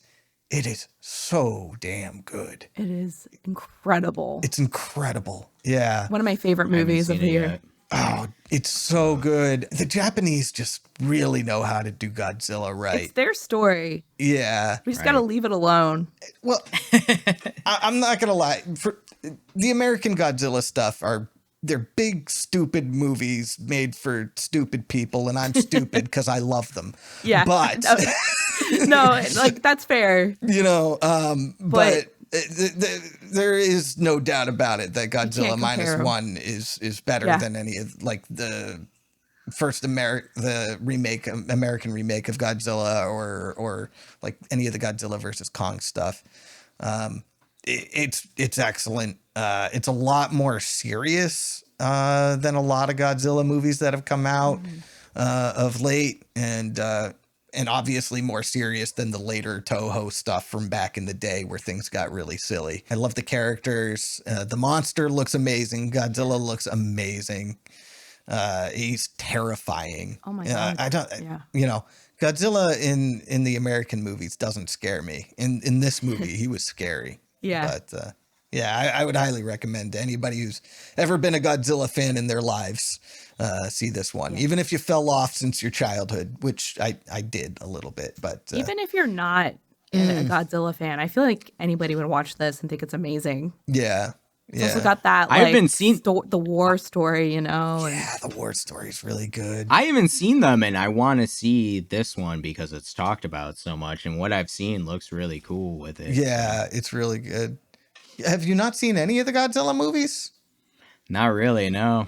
It is so damn good. It is incredible. It's incredible. Yeah. One of my favorite movies of the year. Oh, it's so good. The Japanese just really know how to do Godzilla right. It's their story. Yeah. We just got to leave it alone. Well, I'm not going to lie. The American Godzilla stuff they're big, stupid movies made for stupid people, and I'm stupid because I love them. Yeah. But no, like that's fair. But there is no doubt about it that Godzilla -1 is better than any of like the first American remake of Godzilla or like any of the Godzilla versus Kong stuff. It's excellent. It's a lot more serious than a lot of Godzilla movies that have come out of late, and and obviously more serious than the later Toho stuff from back in the day where things got really silly. I love the characters. The monster looks amazing. Godzilla looks amazing. He's terrifying. Oh my God. I don't, Yeah. you know, Godzilla in the American movies doesn't scare me. In this movie, he was scary. Yeah. But yeah, I would highly recommend to anybody who's ever been a Godzilla fan in their lives, see this one. Even if you fell off since your childhood, which I did a little bit. But Even if you're not a Godzilla fan, I feel like anybody would watch this and think it's amazing. yeah. It's also got that, I like, haven't seen the war story, you know? And Yeah, the war story is really good. I haven't seen them, and I want to see this one because it's talked about so much, and what I've seen looks really cool with it. Yeah, it's really good. Have you not seen any of the Godzilla movies? Not really, no.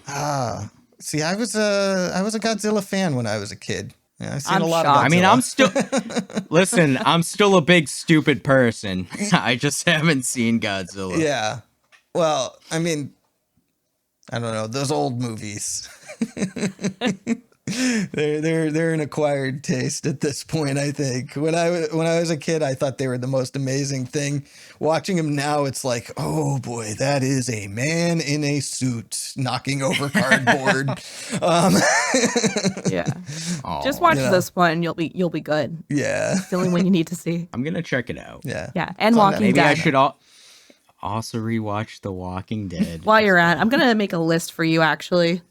See, I was a Godzilla fan when I was a kid. Yeah, I've seen I'm a lot shocked. of Godzilla. I mean, listen, I'm still a big stupid person. I just haven't seen Godzilla. Yeah. Well, I mean, I don't know, those old movies. they're an acquired taste at this point, I think. When I was a kid, I thought they were the most amazing thing. Watching them now, it's like, oh boy, that is a man in a suit knocking over cardboard. yeah. Aw. Just watch Yeah. this one. You'll be good. Yeah. It's the only one you need to see. I'm gonna check it out. Yeah. Yeah. And It's on Walking Maybe Dead. I should also rewatch The Walking Dead. While you're at, I'm going to make a list for you, actually.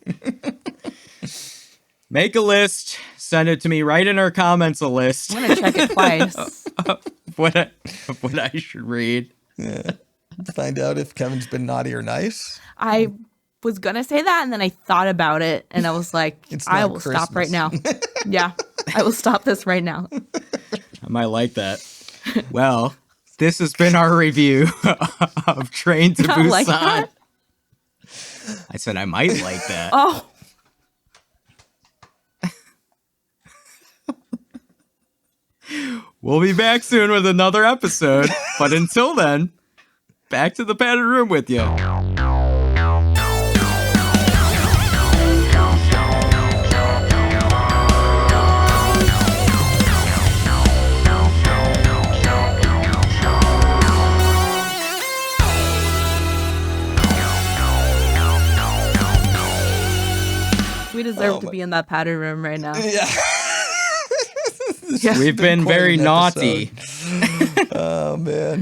Make a list. Send it to me. Write in our comments a list. I'm going to check it twice. what I should read. Yeah. Find out if Kevin's been naughty or nice. I was going to say that, and then I thought about it, and I was like, It's I not will stop right Christmas. now. Yeah, I will stop this right now. I might like that. Well, this has been our review of Train to Not Busan. like that? I said I might like that. Oh. We'll be back soon with another episode. But until then, back to the padded room with you. We deserve to be in that padded room right now. Yeah. We've been quite very an naughty. episode. Oh, man.